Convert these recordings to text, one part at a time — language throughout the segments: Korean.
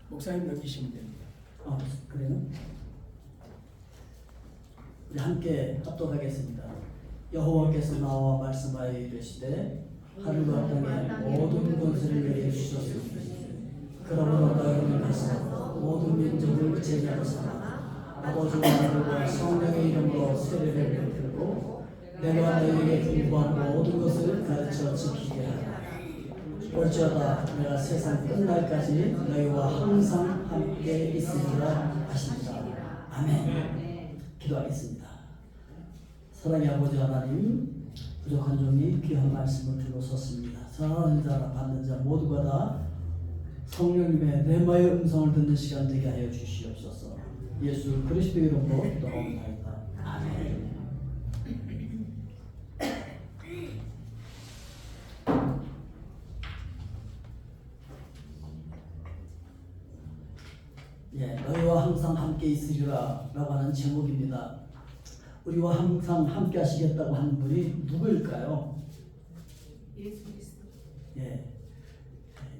목사님 넘기시면 됩니다. 그래요? 우리 함께 합독하겠습니다. 여호와께서 나와 말씀하여 이르시되 하늘과 땅의 모든 권세를 내게 주셨으니 그러므로 너희는 가서 모든 민족을 제자로 삼아 아버지와 아들과 성령의 이름으로 세례를 베풀고 내가 너희에게 분부한 모든 것을 가르쳐 지키게 하라. 볼지어다 내가 세상 끝날까지 너희와 항상 함께 있으리라 하신다. 아멘. 기도하겠습니다. 사랑의 아버지 하나님, 부족한 종이 귀한 말씀을 들고 섰습니다. 전하는 자나 받는 자 모두가 다 성령님의 레마의 음성을 듣는 시간 되게 하여 주시옵소서. 예수 그리스도 이름으로 기도합니다. 아멘. 너희와 항상 함께 있으리라 라고 하는 제목입니다. 우리와 항상 함께 하시겠다고 하는 분이 누구일까요? 예수 그리스도.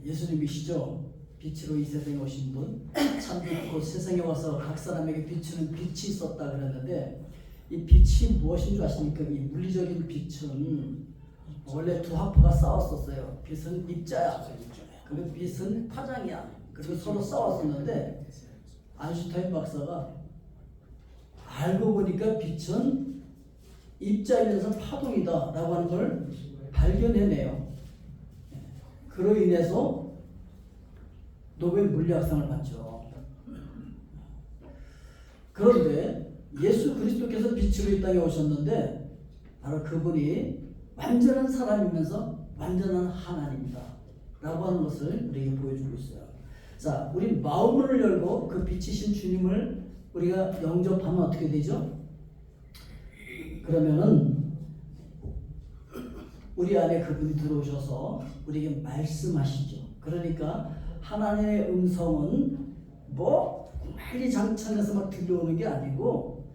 예수님이시죠. 빛으로 이 세상에 오신 분. 참 빛고 세상에 와서 각 사람에게 비추는 빛이 있었다 그랬는데 이 빛이 무엇인 줄 아십니까? 이 물리적인 빛은 원래 두 학파가 싸웠었어요. 빛은 입자야. 그리고 빛은 파장이야. 그리고 서로 싸웠었는데 아인슈타인 박사가 알고 보니까 빛은 입자이면서 파동이다 라고 하는 걸 발견해내요. 그로 인해서 노벨 물리학상을 받죠. 그런데 예수 그리스도께서 빛으로 이 땅에 오셨는데 바로 그분이 완전한 사람이면서 완전한 하나님이다 라고 하는 것을 우리에게 보여주고 있어요. 자, 우리 마음을 열고 그 빛이신 주님을 우리가 영접하면 어떻게 되죠? 그러면은 우리 안에 그분이 들어오셔서 우리에게 말씀하시죠. 그러니까 하나님의 음성은 뭐 빨리 장창에서 막 들려오는 게 아니고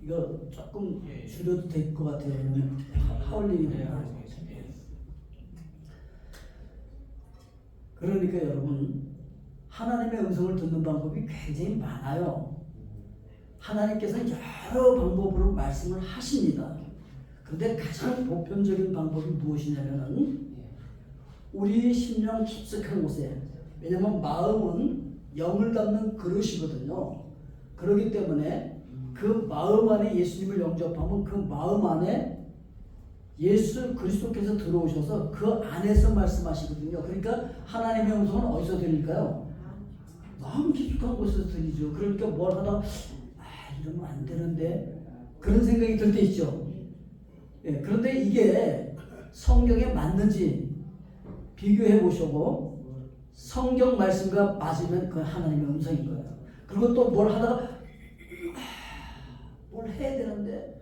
이거 조금 줄여도 될 것 같아요. 하울링이네요. 그러니까 여러분 하나님의 음성을 듣는 방법이 굉장히 많아요. 하나님께서는 여러 방법으로 말씀을 하십니다. 그런데 가장 보편적인 방법이 무엇이냐면은 우리 심령 깊숙한 곳에, 왜냐하면 마음은 영을 담는 그릇이거든요. 그렇기 때문에 그 마음 안에 예수님을 영접하면 그 마음 안에 예수 그리스도께서 들어오셔서 그 안에서 말씀하시거든요. 그러니까 하나님의 음성은 어디서 들릴까요? 마음 깊숙한 곳에서 들리죠. 그러니까 뭘 하다 이러면 안 되는데 그런 생각이 들 때 있죠. 그런데 이게 성경에 맞는지 비교해 보시고 성경 말씀과 맞으면 그 하나님의 음성인 거예요. 그리고 또 뭘 하다가 뭘 해야 되는데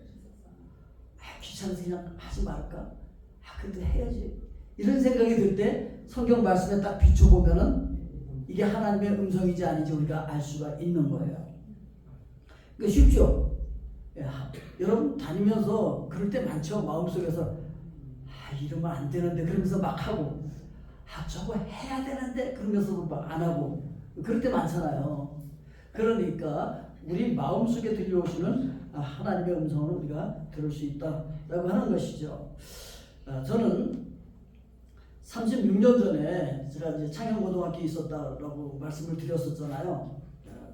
귀찮아서 그냥 하지 말까? 그래도 해야지. 이런 생각이 들 때 성경 말씀에 딱 비춰보면은 이게 하나님의 음성이지 아닌지 우리가 알 수가 있는 거예요. 그러니까 쉽죠? 여러분 다니면서 그럴 때 많죠. 마음속에서 이러면 안 되는데 그러면서 막 하고 저거 해야 되는데 그러면서도 막 안 하고 그럴 때 많잖아요. 그러니까 우리 마음속에 들려오시는 하나님의 음성을 우리가 들을 수 있다라고 하는 것이죠. 저는 36년 전에 제가 이제 창현고등학교에 있었다라고 말씀을 드렸었잖아요.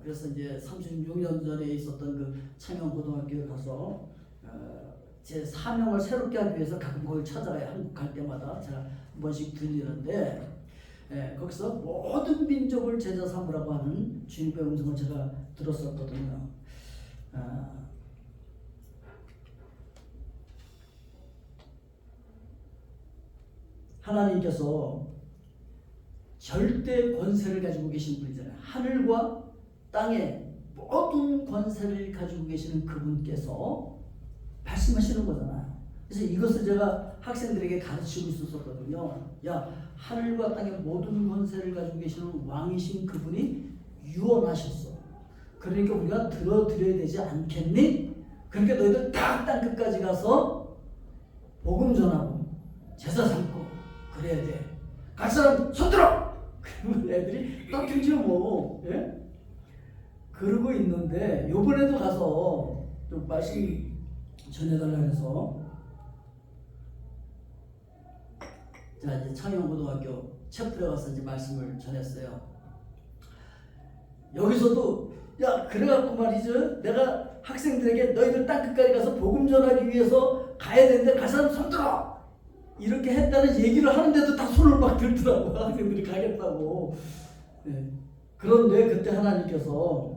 그래서 이제 36년 전에 있었던 그 창현고등학교에 가서 제 사명을 새롭게 하기 위해서 가끔 거기 찾아가요. 한국 갈 때마다 제가 한 번씩 들리는데 거기서 모든 민족을 제자 삼으라고 하는 주님의 음성을 제가 들었었거든요. 하나님께서 절대 권세를 가지고 계신 분이잖아요. 하늘과 땅의 모든 권세를 가지고 계시는 그분께서 말씀하시는 거잖아요. 그래서 이것을 제가 학생들에게 가르치고 있었거든요. 야, 하늘과 땅의 모든 권세를 가지고 계시는 왕이신 그분이 유언하셨어. 그러니까 우리가 들어드려야 되지 않겠니? 그러니까 너희들 다 땅 끝까지 가서 복음 전하고 제사 삼고 그래야 돼. 갈 사람 손 들어! 애들이 딱들죠 뭐. 예? 그러고 있는데 요번에도 가서 좀 말씀 전해달라 해서 자 이제 창영고등학교 채플에 가서 이제 말씀을 전했어요. 여기서도 야 그래갖고 말이죠, 내가 학생들에게 너희들 땅끝까지 가서 복음 전하기 위해서 가야 되는데 갈 사람 손 들어 이렇게 했다는 얘기를 하는데도 다 손을 막 들더라고. 학생들이 가겠다고. 네. 그런데 그때 하나님께서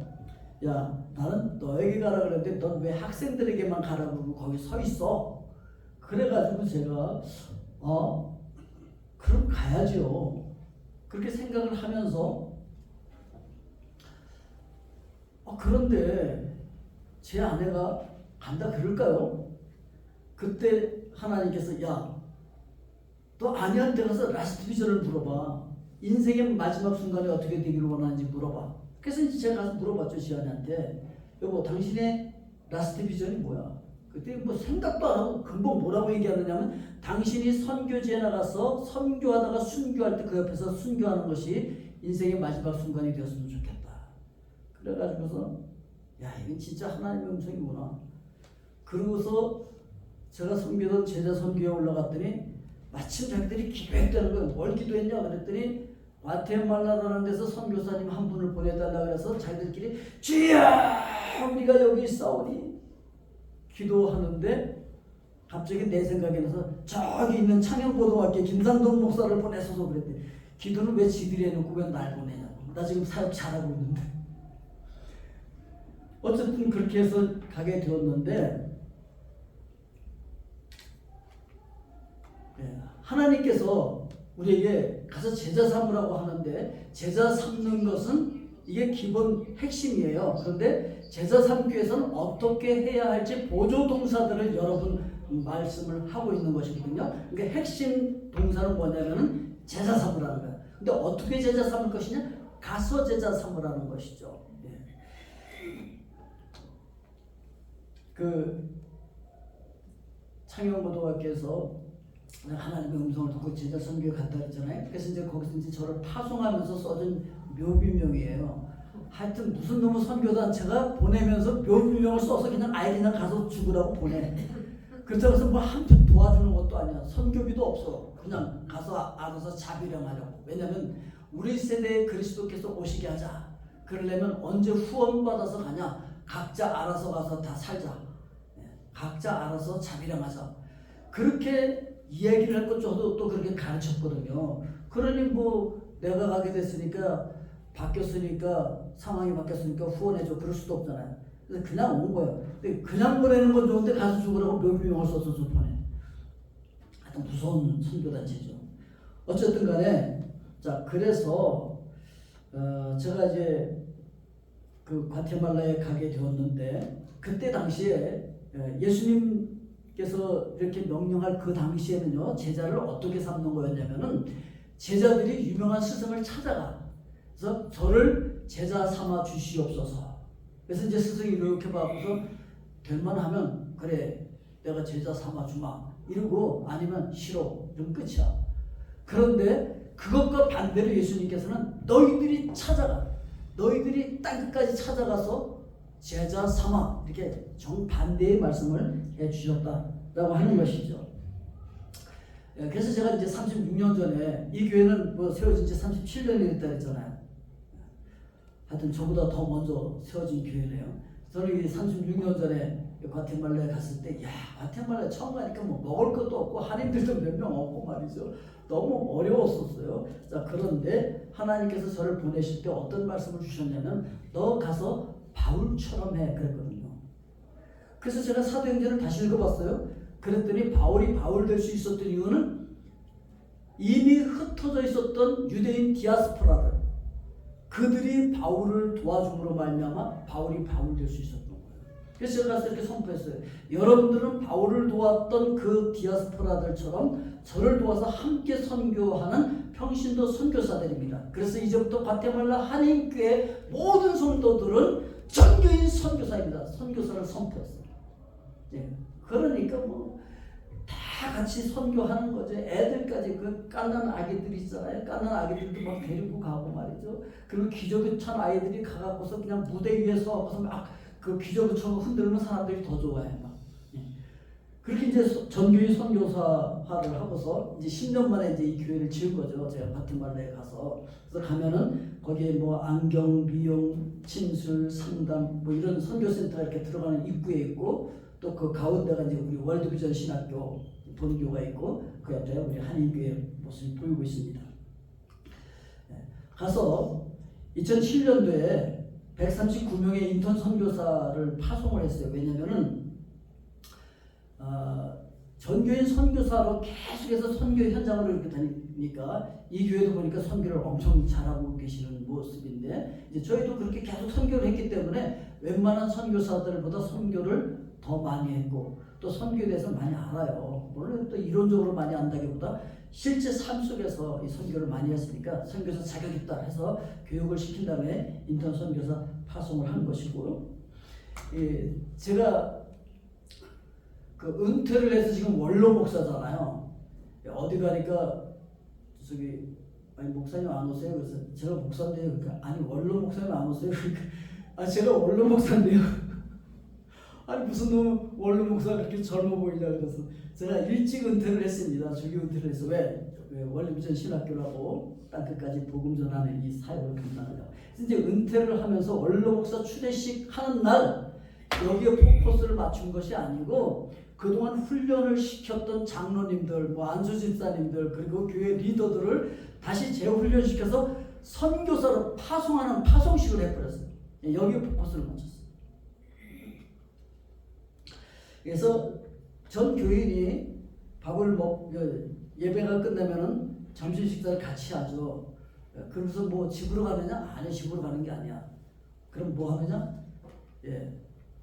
야 나는 너에게 가라 그랬는데 넌 왜 학생들에게만 가라고 그러고 거기 서 있어? 그래가지고 제가 그럼 가야죠. 그렇게 생각을 하면서 그런데 제 아내가 간다 그럴까요? 그때 하나님께서 야 너 아내한테 가서 라스트 비전을 물어봐. 인생의 마지막 순간에 어떻게 되기를 원하는지 물어봐. 그래서 이제 제가 가서 물어봤죠. 지아내한테 여보 당신의 라스트 비전이 뭐야? 그때 뭐 생각도 안 하고 금방 뭐라고 얘기하느냐면 당신이 선교지에 나가서 선교하다가 순교할 때 그 옆에서 순교하는 것이 인생의 마지막 순간이 되었으면 좋겠다. 그래가지고서 야 이건 진짜 하나님의 음성이구나. 그러고서 제가 섬기던 제자 선교에 올라갔더니 마침 자기들이 기도했다는 거예요. 뭘 기도했냐 그랬더니 과테말라라는 데서 선교사님 한 분을 보내달라 그래서 자기들끼리 주여 우리가 여기 있사오니 기도하는데 갑자기 내 생각에 나서 저기 있는 창영고등학교 김상돈 목사를 보내서서 그랬더니 기도는 왜 지들이 해놓고 왜 날 보내냐고. 나 지금 사역 잘하고 있는데. 어쨌든 그렇게 해서 가게 되었는데 하나님께서 우리에게 가서 제자 삼으라고 하는데 제자 삼는 것은 이게 기본 핵심이에요. 그런데 제자 삼기 위해서는 어떻게 해야 할지 보조 동사들을 여러분 말씀을 하고 있는 것이거든요. 그러니까 핵심 동사는 뭐냐면은 제자 삼으라는 거예요. 근데 어떻게 제자 삼을 것이냐? 가서 제자 삼으라는 것이죠. 그 창영고등학교에서 하나님의 음성을 듣고 제자 선교에 갔다 그랬잖아요. 그래서 이제 거기서 이제 저를 파송하면서 써준 묘비명이에요. 하여튼 무슨 놈의 선교단체가 보내면서 묘비명을 써서 그냥 아예 그냥 가서 죽으라고 보내. 그렇다고 해서 뭐 한푼 도와주는 것도 아니야. 선교비도 없어. 그냥 가서 알아서 자비령하려고. 왜냐면 우리 세대에 그리스도께서 오시게 하자. 그러려면 언제 후원받아서 가냐. 각자 알아서 가서 다 살자. 각자 알아서 자비령하자. 그렇게 이야기를 할 것 저도 또 그렇게 가르쳤거든요. 그러니 뭐 내가 가게 됐으니까 바뀌었으니까 상황이 바뀌었으니까 후원해줘 그럴 수도 없잖아요. 그래서 그냥 온 거예요. 근데 그냥 보내는 건 좋은데 가서 죽으라고 묘비명을 써서 보내. 하여튼 무서운 선교단체죠. 어쨌든 간에 자 그래서 제가 이제 그 과테말라에 가게 되었는데 그때 당시에 예수님께서 이렇게 명령할 그 당시에는요 제자를 어떻게 삼는 거였냐면은 제자들이 유명한 스승을 찾아가. 그래서 저를 제자 삼아 주시옵소서. 그래서 이제 스승이 이렇게 봐서 될만하면 그래 내가 제자 삼아 주마 이러고 아니면 싫어 이러면 끝이야. 그런데 그것과 반대로 예수님께서는 너희들이 찾아가. 너희들이 땅끝까지 찾아가서 제자 삼아 이렇게 정반대의 말씀을 해주셨다라고 하는 것이죠. 그래서 제가 이제 36년 전에 이 교회는 뭐 세워진 지 37년이 됐다 했잖아요. 하여튼 저보다 더 먼저 세워진 교회네요. 저는 36년 전에 과테말라에 갔을 때, 과테말라에 처음 가니까 뭐 먹을 것도 없고 한인들도 몇 명 없고 말이죠. 너무 어려웠었어요. 자, 그런데 하나님께서 저를 보내실 때 어떤 말씀을 주셨냐면, 너 가서 바울처럼 해 그랬거든요. 그래서 제가 사도행전을 다시 읽어봤어요. 그랬더니 바울이 바울 될 수 있었던 이유는 이미 흩어져 있었던 유대인 디아스포라들, 그들이 바울을 도와줌으로 말미암아 바울이 바울 될 수 있었던 거예요. 그래서 제가 이렇게 선포했어요. 여러분들은 바울을 도왔던 그 디아스포라들처럼 저를 도와서 함께 선교하는 평신도 선교사들입니다. 그래서 이제부터 과테말라 한인교회 모든 성도들은 전교인 선교사입니다. 선교사를 선포했어요. 그러니까 뭐 다 다 같이 선교하는 거죠. 애들까지 그 깐난 아기들 있잖아요. 깐난 아기들도 막 데리고 가고 말이죠. 그리고 기저귀 찬 아이들이 가갖고서 그냥 무대 위에 서갖고서 막 그 기저귀 차고 흔들면 사람들이 더 좋아해 막. 예. 그렇게 이제 전교인 선교사화를 하고서 이제 10년 만에 이제 이 교회를 지은 거죠. 제가 과테말라에 가서. 그래서 가면은 거기에 뭐 안경, 미용, 침술, 상담 뭐 이런 선교센터가 이렇게 들어가는 입구에 있고 또 그 가운데가 이제 우리 월드비전 신학교 본교가 있고 그 옆에 우리 한인교회 모습이 보이고 있습니다. 가서 2007년도에 139명의 인턴 선교사를 파송을 했어요. 왜냐면은 전교인 선교사로 계속해서 선교 현장으로 이렇게 다니니까 이 교회도 보니까 선교를 엄청 잘하고 계시는 모습인데 이제 저희도 그렇게 계속 선교를 했기 때문에 웬만한 선교사들보다 선교를 더 많이 했고 또 선교에 대해서 많이 알아요. 물론 또 이론적으로 많이 안다기보다 실제 삶 속에서 이 선교를 많이 했으니까 선교사 자격 있다 해서 교육을 시킨 다음에 인턴 선교사 파송을 한 것이고요. 제가 그 은퇴를 해서 지금 원로 목사잖아요. 어디 가니까 저기 아니 목사님 안 오세요? 그래서 제가 목사인데요. 그러니까 아니 원로 목사님 안 오세요? 그러니까 아 제가 원로 목사인데요. 아니 무슨 놈 원로 목사가 그렇게 젊어 보이냐 그래서 제가 일찍 은퇴를 했습니다. 조기 은퇴를 해서 왜 월드비전 신학교라고 땅끝까지 복음 전하는 이 사역을 감당하려고. 그래서 이제 은퇴를 하면서 원로 목사 추대식 하는 날 여기에 포커스를 맞춘 것이 아니고 그동안 훈련을 시켰던 장로님들, 뭐 안수 집사님들 그리고 교회 리더들을 다시 재훈련시켜서 선교사로 파송하는 파송식을 해버렸어요. 여기에 포커스를 맞췄어요. 그래서 전 교인이 밥을 예배가 끝나면은 점심 식사를 같이 하죠. 그러면서 뭐 집으로 가느냐? 아니 집으로 가는 게 아니야. 그럼 뭐 하느냐?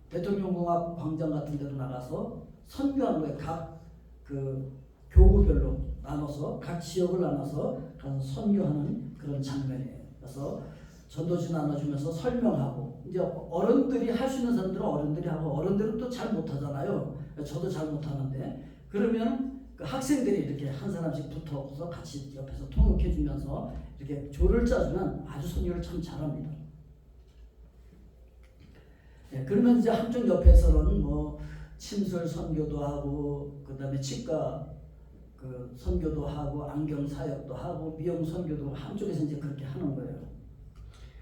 대통령궁합 광장 같은 데로 나가서 선교하는 거예요. 각 그 교구별로 나눠서 각 지역을 나눠서 가서 선교하는 그런 장면이에요. 그래서 전도지 나눠주면서 설명하고 이제 어른들이 할 수 있는 사람들은 어른들이 하고 어른들은 또 잘 못하잖아요. 저도 잘 못하는데 그러면 그 학생들이 이렇게 한 사람씩 붙어서 같이 옆에서 통역해주면서 이렇게 조를 짜주면 아주 선교를 참 잘합니다. 그러면 이제 한쪽 옆에서는 뭐 침술 선교도 하고 그다음에 치과 그 선교도 하고 안경 사역도 하고 미용 선교도 한쪽에서 이제 그렇게 하는 거예요.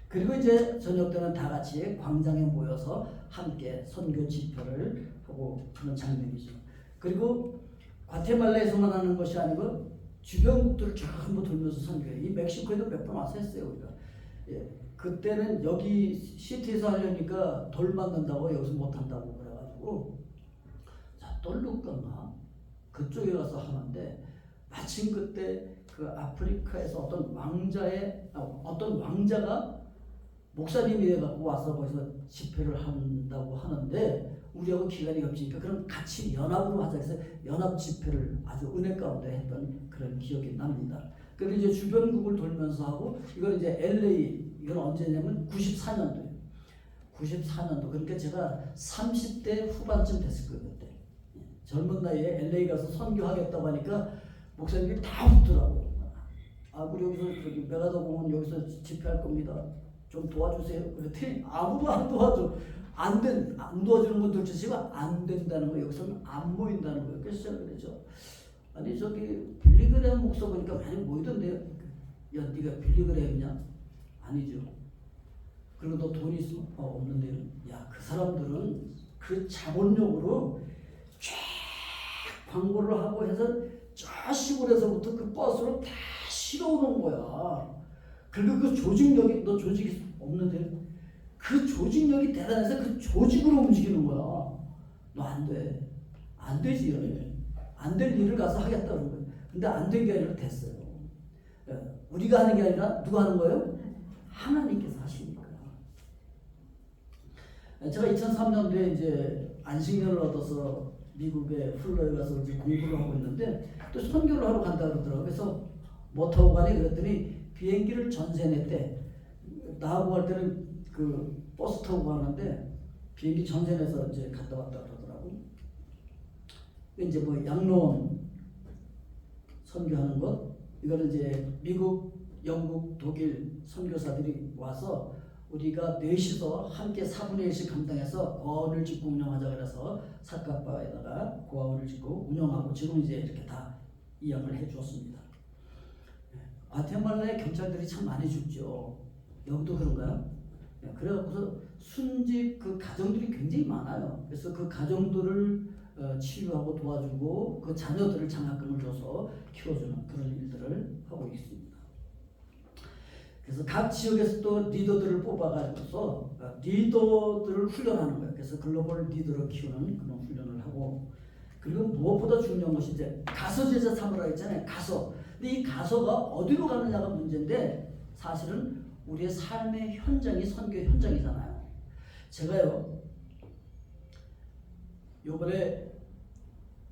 그리고 이제 저녁 때는 다 같이 광장에 모여서 함께 선교 집회를 하고 그런 장면이죠. 그리고 과테말라에서만 하는 것이 아니고 주변국들을 전부 돌면서 선교해요. 이 멕시코에도 몇 번 와서 했어요 우리가. 그때는 여기 시티에서 하려니까 돌 맞는다고 여기서 못한다고 그래가지고 자 떨루가인가 그쪽에 가서 하는데 마침 그때 그 아프리카에서 어떤 왕자가 목사님이 돼갖고 와서 거기서 집회를 한다고 하는데 우리하고 기간이 겹치니까 그럼 같이 연합으로 하자 해서 연합 집회를 아주 은혜 가운데 했던 그런 기억이 납니다. 그리고 이제 주변국을 돌면서 하고 이건 이제 LA 이건 언제냐면 94년도예요. 94년도 그러니까 제가 30대 후반쯤 됐을 거예요 그때. 젊은 나이에 LA 가서 선교하겠다고 하니까 목사님들이 다 웃더라고요. 아 우리 여기서 저기 메가더 공원 여기서 집회할 겁니다. 좀 도와주세요. 그랬더니 아무도 안 도와줘. 안 도와주는 건 둘째치고 안 된다는 거 여기서는 안 모인다는 거예요. 그래서 제가 그러죠. 아니 저기 빌리그레임 목사 보니까 많이 모이던데요. 야 네가 빌리그레임이냐? 아니죠. 그리고 너 돈 있으면 없는데요. 야 그 사람들은 그 자본력으로 쫙 광고를 하고 해서 저 시골에서부터 그 버스로 다 실어오는 거야. 그리고 그 조직력이 너 조직이 없는데 그 조직력이 대단해서 그 조직으로 움직이는 거야. 너 안 돼. 안 되지. 안 될 일을 가서 하겠다 그런 거야. 근데 안 된 게 아니라 됐어요. 우리가 하는 게 아니라 누가 하는 거예요? 하나님께서 하시니까. 제가 2003년도에 이제 안식년을 얻어서 미국의 플로에 가서 이제 공부를 하고 있는데 또 선교를 하러 간다 그러더라고요. 그래서 뭐 타고 가니 그랬더니 비행기를 전세 냈대. 나하고 갈 때는 그 버스 타고 가는데 비행기 전세 내서 이제 갔다 왔다 그러더라고. 이제 뭐 양로원 선교하는 것. 이거는 이제 미국, 영국, 독일 선교사들이 와서 우리가 넷이서 함께 4분의 1씩 감당해서 고아원을 짓고 운영하자 그래서 사카바에다가 고아원을 짓고 운영하고 지금 이제 이렇게 다 이양을 해 주었습니다. 과테말라의 경찰들이 참 많이 죽죠. 여기도 그런가요? 그래갖고서 순직 그 가정들이 굉장히 많아요. 그래서 그 가정들을 치유하고 도와주고 그 자녀들을 장학금을 줘서 키워주는 그런 일들을 하고 있습니다. 그래서 각 지역에서 또 리더들을 뽑아가지고서 리더들을 훈련하는 거예요. 그래서 글로벌 리더로 키우는 그런 훈련을 하고, 그리고 무엇보다 중요한 것이 이제 가서 제자 삼으라 했잖아요. 가서. 근데 이 가서가 어디로 가느냐가 문제인데 사실은 우리의 삶의 현장이 선교 현장이잖아요. 제가요 요번에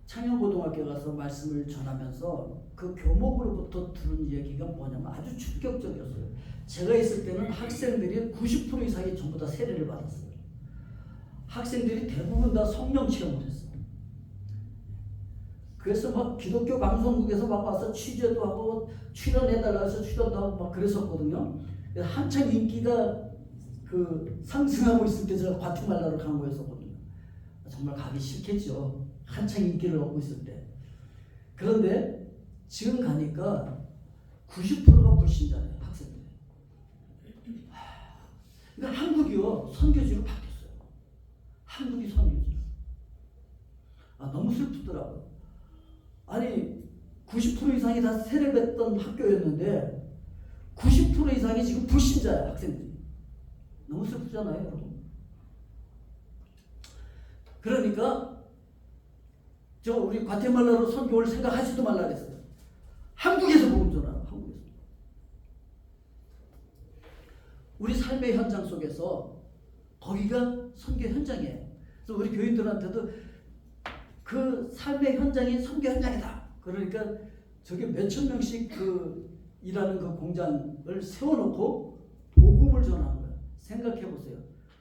창녕고등학교 가서 말씀을 전하면서 그 교목으로부터 들은 얘기가 뭐냐면 아주 충격적이었어요. 제가 있을 때는 학생들이 90% 이상이 전부 다 세례를 받았어요. 학생들이 대부분 다 성령 체험을 했어요. 그래서 막 기독교 방송국에서 막 와서 취재도 하고 출연해달라 해서 출연도 하고 막 그랬었거든요. 한창 인기가 그 상승하고 있을 때 제가 과테말라로 간 거였었거든요. 정말 가기 싫겠죠. 한창 인기를 얻고 있을 때. 그런데 지금 가니까 90%가 불신자예요, 학생들. 그러니까 한국이요 선교지로 바뀌었어요. 한국이 선교지. 너무 슬프더라고요. 아니 90% 이상이 다 세례받던 학교였는데 90% 이상이 지금 불신자예요, 학생들이. 너무 슬프잖아요, 여러분. 그러니까 저 우리 과테말라로 선교를 생각하지도 말라 그랬어요. 한국에서 복음 전하라. 한국에서. 우리 삶의 현장 속에서 거기가 선교 현장이에요. 그래서 우리 교인들한테도 그 삶의 현장이 선교 현장이다. 그러니까 저게 몇천 명씩 그 일하는 그 공장을 세워놓고 복음을 전하는 거예요. 생각해 보세요.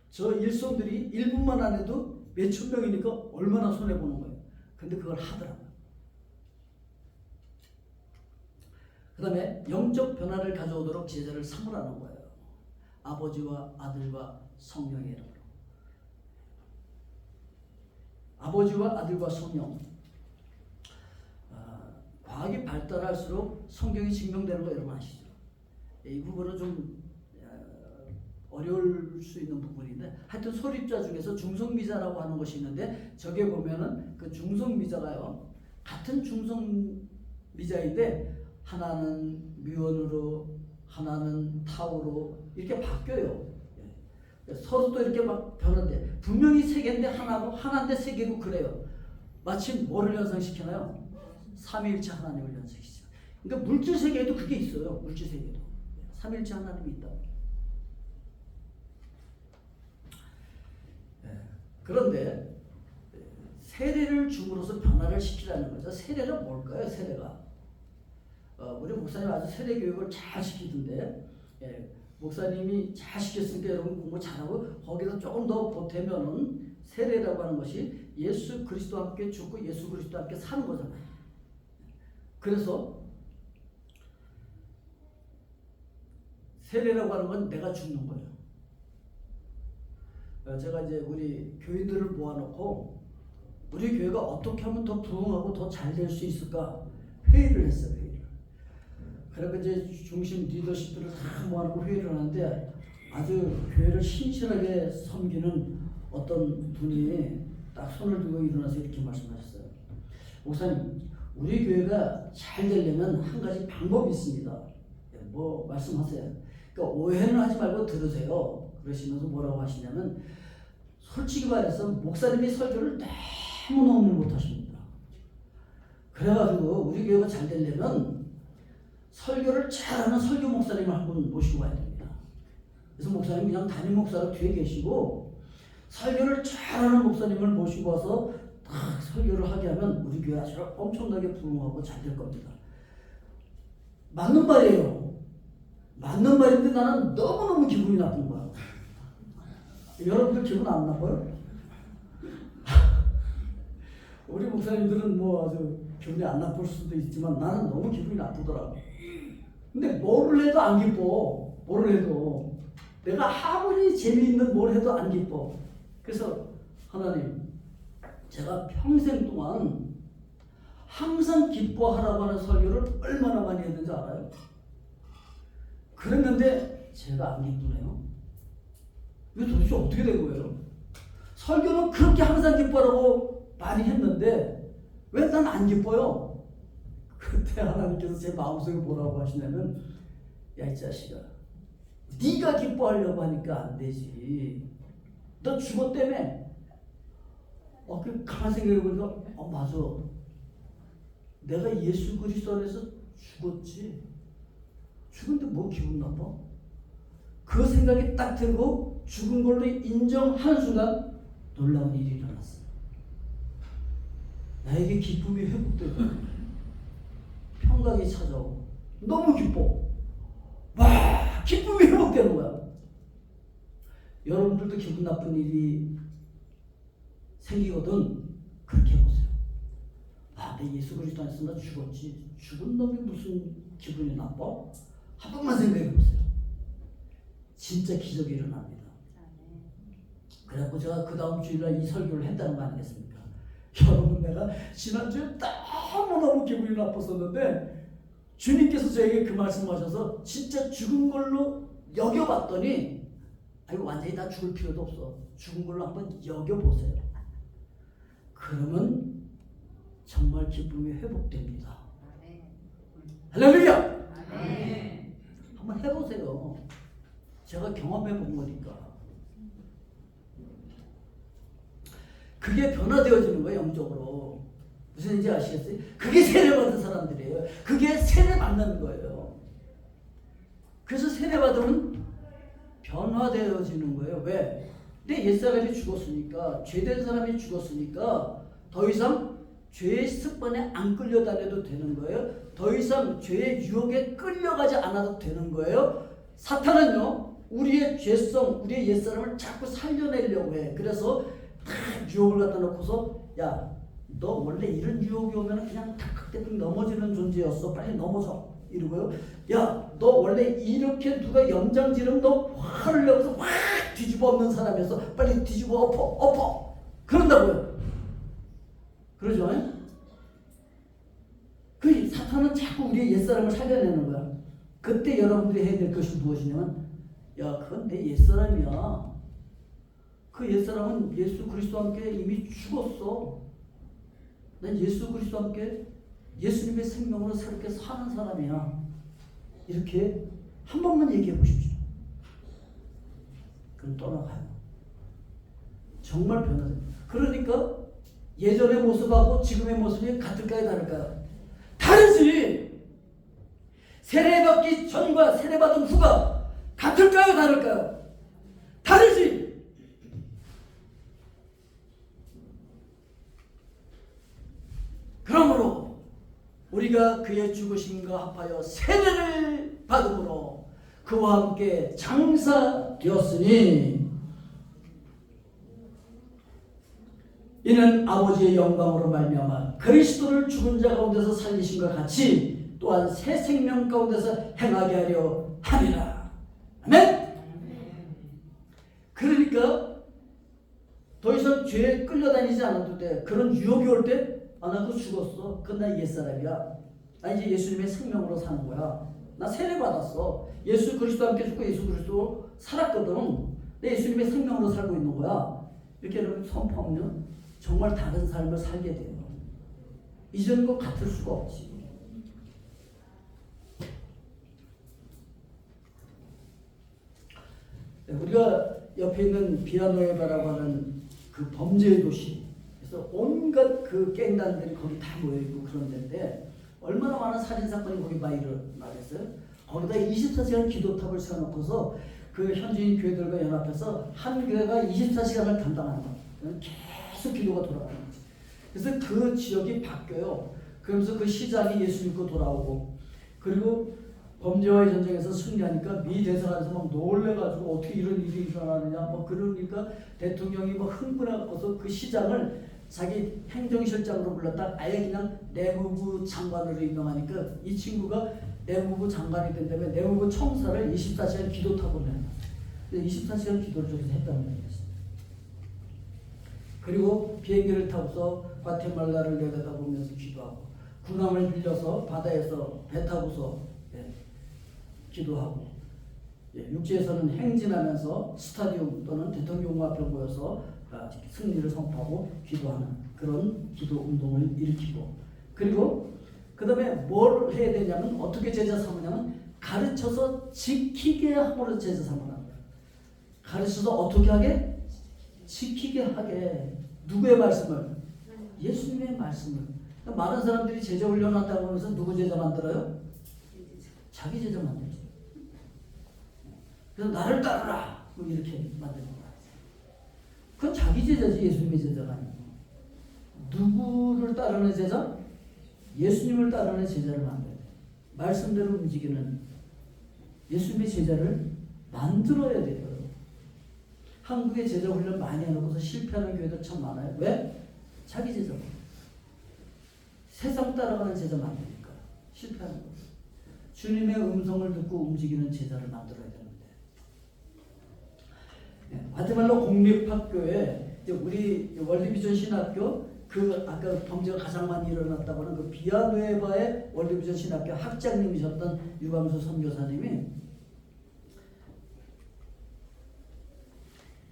저 일손들이 1분만 안 해도 몇천 명이니까 얼마나 손해 보는 거예요. 근데 그걸 하더라고요. 그 다음에 영적 변화를 가져오도록 제자를 삼으라는 거예요. 아버지와 아들과 성령의 이름으로. 아버지와 아들과 성령. 과학이 발달할수록 성경이 증명되는 거 여러분 아시죠? 이 부분은 좀 어려울 수 있는 부분인데 하여튼 소립자 중에서 중성미자라고 하는 것이 있는데 저게 보면은 그 중성미자가요 같은 중성미자인데 하나는 뮤온으로 하나는 타우로 이렇게 바뀌어요. 서로 또 이렇게 막 변하는데 분명히 세 개인데 하나고 하나인데 세 개고 그래요. 마치 뭐를 연상시키나요? 삼위일체 하나님을 연상시키죠. 그러니까 물질 세계에도 그게 있어요. 물질 세계에도 삼위일체 하나님이 있다고. 그런데 세례를 줌으로써 변화를 시키라는 거죠. 세례가 뭘까요? 세례가 우리 목사님 아주 세례 교육을 잘 시키던데 목사님이 잘 시켰으니까 여러분 공부 잘하고 거기서 조금 더 보태면은 세례라고 하는 것이 예수 그리스도와 함께 죽고 예수 그리스도와 함께 사는 거잖아요. 그래서 세례라고 하는 건 내가 죽는 거예요. 제가 이제 우리 교인들을 모아놓고 우리 교회가 어떻게 하면 더 부흥하고 더 잘 될 수 있을까 회의를 했어요. 회의를. 그래서 이제 중심 리더십들을 다 모아놓고 회의를 하는데 아주 교회를 신실하게 섬기는 어떤 분이 딱 손을 들고 일어나서 이렇게 말씀하셨어요. 목사님, 우리 교회가 잘 되려면 한 가지 방법이 있습니다. 뭐 말씀하세요. 그러니까 오해는 하지 말고 들으세요. 그러시면서 뭐라고 하시냐면 솔직히 말해서 목사님이 설교를 너무너무 못하십니다. 그래가지고 우리 교회가 잘 되려면 설교를 잘하는 설교 목사님을 한 분 모시고 가야 됩니다. 그래서 목사님 그냥 담임 목사가 뒤에 계시고 설교를 잘하는 목사님을 모시고 와서 딱 설교를 하게 하면 우리 교회 아주 엄청나게 부흥하고 잘 될 겁니다. 맞는 말이에요. 맞는 말인데 나는 너무너무 기분이 나쁜 거야. 여러분들 기분 안 나빠요? 우리 목사님들은 뭐 아주 기분이 안 나쁠 수도 있지만 나는 너무 기분이 나쁘더라고. 근데 뭐를 해도 안 기뻐. 뭐를 해도. 내가 아무리 재미있는 뭘 해도 안 기뻐. 그래서 하나님, 제가 평생 동안 항상 기뻐하라고 하는 설교를 얼마나 많이 했는지 알아요? 그랬는데 제가 안 기쁘네요. 이게 도대체 어떻게 된 거예요? 설교는 그렇게 항상 기뻐하라고 많이 했는데 왜 난 안 기뻐요? 그때 하나님께서 제 마음속에 뭐라고 하시냐면, 야 이 자식아, 네가 기뻐하려고 하니까 안 되지. 너 죽었다며. 그 가만 생각해보니까 맞아. 내가 예수 그리스도 안에서 죽었지. 죽은데 뭐 기분 나빠? 그 생각이 딱 들고 죽은 걸로 인정하는 순간 놀라운 일이 일어났어. 나에게 기쁨이 회복되고 평강이 찾아오고 너무 기뻐. 와, 기쁨이 회복되는 거야. 여러분들도 기분 나쁜 일이 생기거든 그렇게 해보세요. 내 예수 그리스도 안에서 나 죽었지. 죽은 놈이 무슨 기분이 나빠? 한 번만 생각해보세요. 진짜 기적이 일어납니다. 그래갖고 제가 그 다음 주일날 이 설교를 했다는 거 아니겠습니까? 여러분, 내가 지난주에 너무너무 기분이 나빴었는데 주님께서 저에게 그 말씀하셔서 진짜 죽은 걸로 여겨봤더니, 아이고 완전히 다 죽을 필요도 없어. 죽은 걸로 한번 여겨보세요. 그러면 정말 기쁨이 회복됩니다. 할렐루야! 한번 해보세요. 제가 경험해 본 거니까. 그게 변화되어지는 거예요, 영적으로. 무슨 얘기인지 아시겠어요? 그게 세례받은 사람들이에요. 그게 세례 받는 거예요. 그래서 세례 받으면 변화되어지는 거예요. 왜? 내 옛사람이 죽었으니까, 죄된 사람이 죽었으니까 더 이상 죄의 습관에 안 끌려다녀도 되는 거예요. 더 이상 죄의 유혹에 끌려가지 않아도 되는 거예요. 사탄은요, 우리의 죄성, 우리의 옛사람을 자꾸 살려내려고 해. 그래서 다 유혹을 갖다 놓고서, 야, 너 원래 이런 유혹이 오면 그냥 탁탁대고 넘어지는 존재였어. 빨리 넘어져. 이러고요. 야, 너 원래 이렇게 누가 염장지르면 너 화를 내면서 확 뒤집어 엎는 사람이었어. 빨리 뒤집어 엎어. 그런다고요. 그러죠? 그 사탄은 자꾸 우리의 옛사람을 살려내는 거야. 그때 여러분들이 해야 될 것이 무엇이냐면, 야, 그건 내 옛사람이야. 그 옛사람은 예수 그리스도와 함께 이미 죽었어. 난 예수 그리스도와 함께 예수님의 생명으로 새롭게 사는 사람이야. 이렇게 한 번만 얘기해 보십시오. 그럼 떠나가요. 정말 변화됩니다. 그러니까 예전의 모습하고 지금의 모습이 같을까요, 다를까요? 다르지. 세례받기 전과 세례받은 후가 같을까요, 다를까요? 다르지. 그러므로 우리가 그의 죽으심과 합하여 세례를 받음으로 그와 함께 장사되었으니 이는 아버지의 영광으로 말미암아 그리스도를 죽은 자 가운데서 살리심과 같이 또한 새 생명 가운데서 행하게 하려 함이라. 아멘. 그러니까 더 이상 죄에 끌려다니지 않아도 돼. 그런 유혹이 올 때, 나 그거 죽었어. 그건 나 옛사람이야. 나 이제 예수님의 생명으로 사는 거야. 나 세례 받았어. 예수 그리스도와 함께 죽고 예수 그리스도로 살았거든. 내 예수님의 생명으로 살고 있는 거야. 이렇게 여러분 선포하면 정말 다른 삶을 살게 돼요. 이전과 같을 수가 없지. 우리가 옆에 있는 비아노에바라고 하는 그 범죄의 도시, 그래서 온갖 그 갱단들이 거기 다 모여있고 그런 데인데 얼마나 많은 살인사건이 거기 많이 일어나겠어요? 거기다 24시간 기도탑을 세워놓고서 그 현지인 교회들과 연합해서 한 교회가 24시간을 담당하는 거예요. 계속 기도가 돌아가는 거지. 그래서 그 지역이 바뀌어요. 그러면서 그 시장이 예수 믿고 돌아오고, 그리고 범죄와의 전쟁에서 승리하니까 미 대사관에서 막 놀래가지고 어떻게 이런 일이 일어나느냐, 그러니까 대통령이 흥분해갖고서 그 시장을 자기 행정실장으로 불렀다 아예 그냥 내무부 장관으로 임명하니까 이 친구가 내무부 장관이 된 다음에 내무부 청사를 24시간 기도 타고 내는 24시간 기도를 저기서 했다는 얘기였어요. 그리고 비행기를 타고서 과테말라를 내려다보면서 기도하고 군함을 빌려서 바다에서 배 타고서 기도하고 육지에서는 행진하면서 스타디움 또는 대통령 앞에 모여서 승리를 선포하고 기도하는 그런 기도 운동을 일으키고 그리고 그 다음에 뭘 해야 되냐면 어떻게 제자 삼으냐면 가르쳐서 지키게 함으로 제자 삼으라는 거예요. 가르쳐서 어떻게 하게? 지키게 하게. 누구의 말씀을? 예수님의 말씀을. 많은 사람들이 제자 훈련한다고 하면서 누구 제자 만들어요? 자기 제자 만들죠. 그래서 나를 따르라 뭐 이렇게 만드는 거야. 그건 자기 제자지 예수님의 제자가 아니고. 누구를 따르는 제자? 예수님을 따르는 제자를 만들어야 돼. 말씀대로 움직이는 예수님의 제자를 만들어야 돼요. 한국의 제자 훈련 많이 해놓고서 실패하는 교회들 참 많아요. 왜? 자기 제자. 세상 따라가는 제자 만드니까 실패하는 거예요. 주님의 음성을 듣고 움직이는 제자를 만들어야 되는데 과테말라 공립학교에 우리 월드비전 신학교 그 아까 범죄가 가장 많이 일어났다고 하는 그 비아누에바의 월드비전 신학교 학장님이셨던 유광수 선교사님이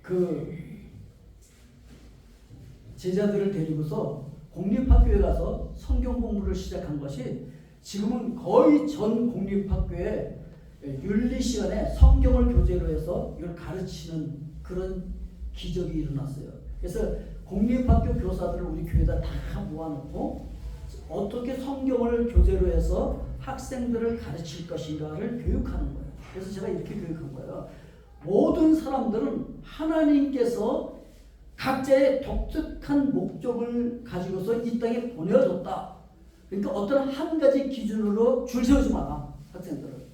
그 제자들을 데리고서 공립학교에 가서 성경 공부를 시작한 것이 지금은 거의 전 공립학교에 윤리 시간에 성경을 교재로 해서 이걸 가르치는 그런 기적이 일어났어요. 그래서 공립학교 교사들을 우리 교회에다 다 모아놓고 어떻게 성경을 교재로 해서 학생들을 가르칠 것인가를 교육하는 거예요. 그래서 제가 이렇게 교육한 거예요. 모든 사람들은 하나님께서 각자의 독특한 목적을 가지고서 이 땅에 보내줬다. 그러니까 어떤 한 가지 기준으로 줄 세우지 마라. 학생들을.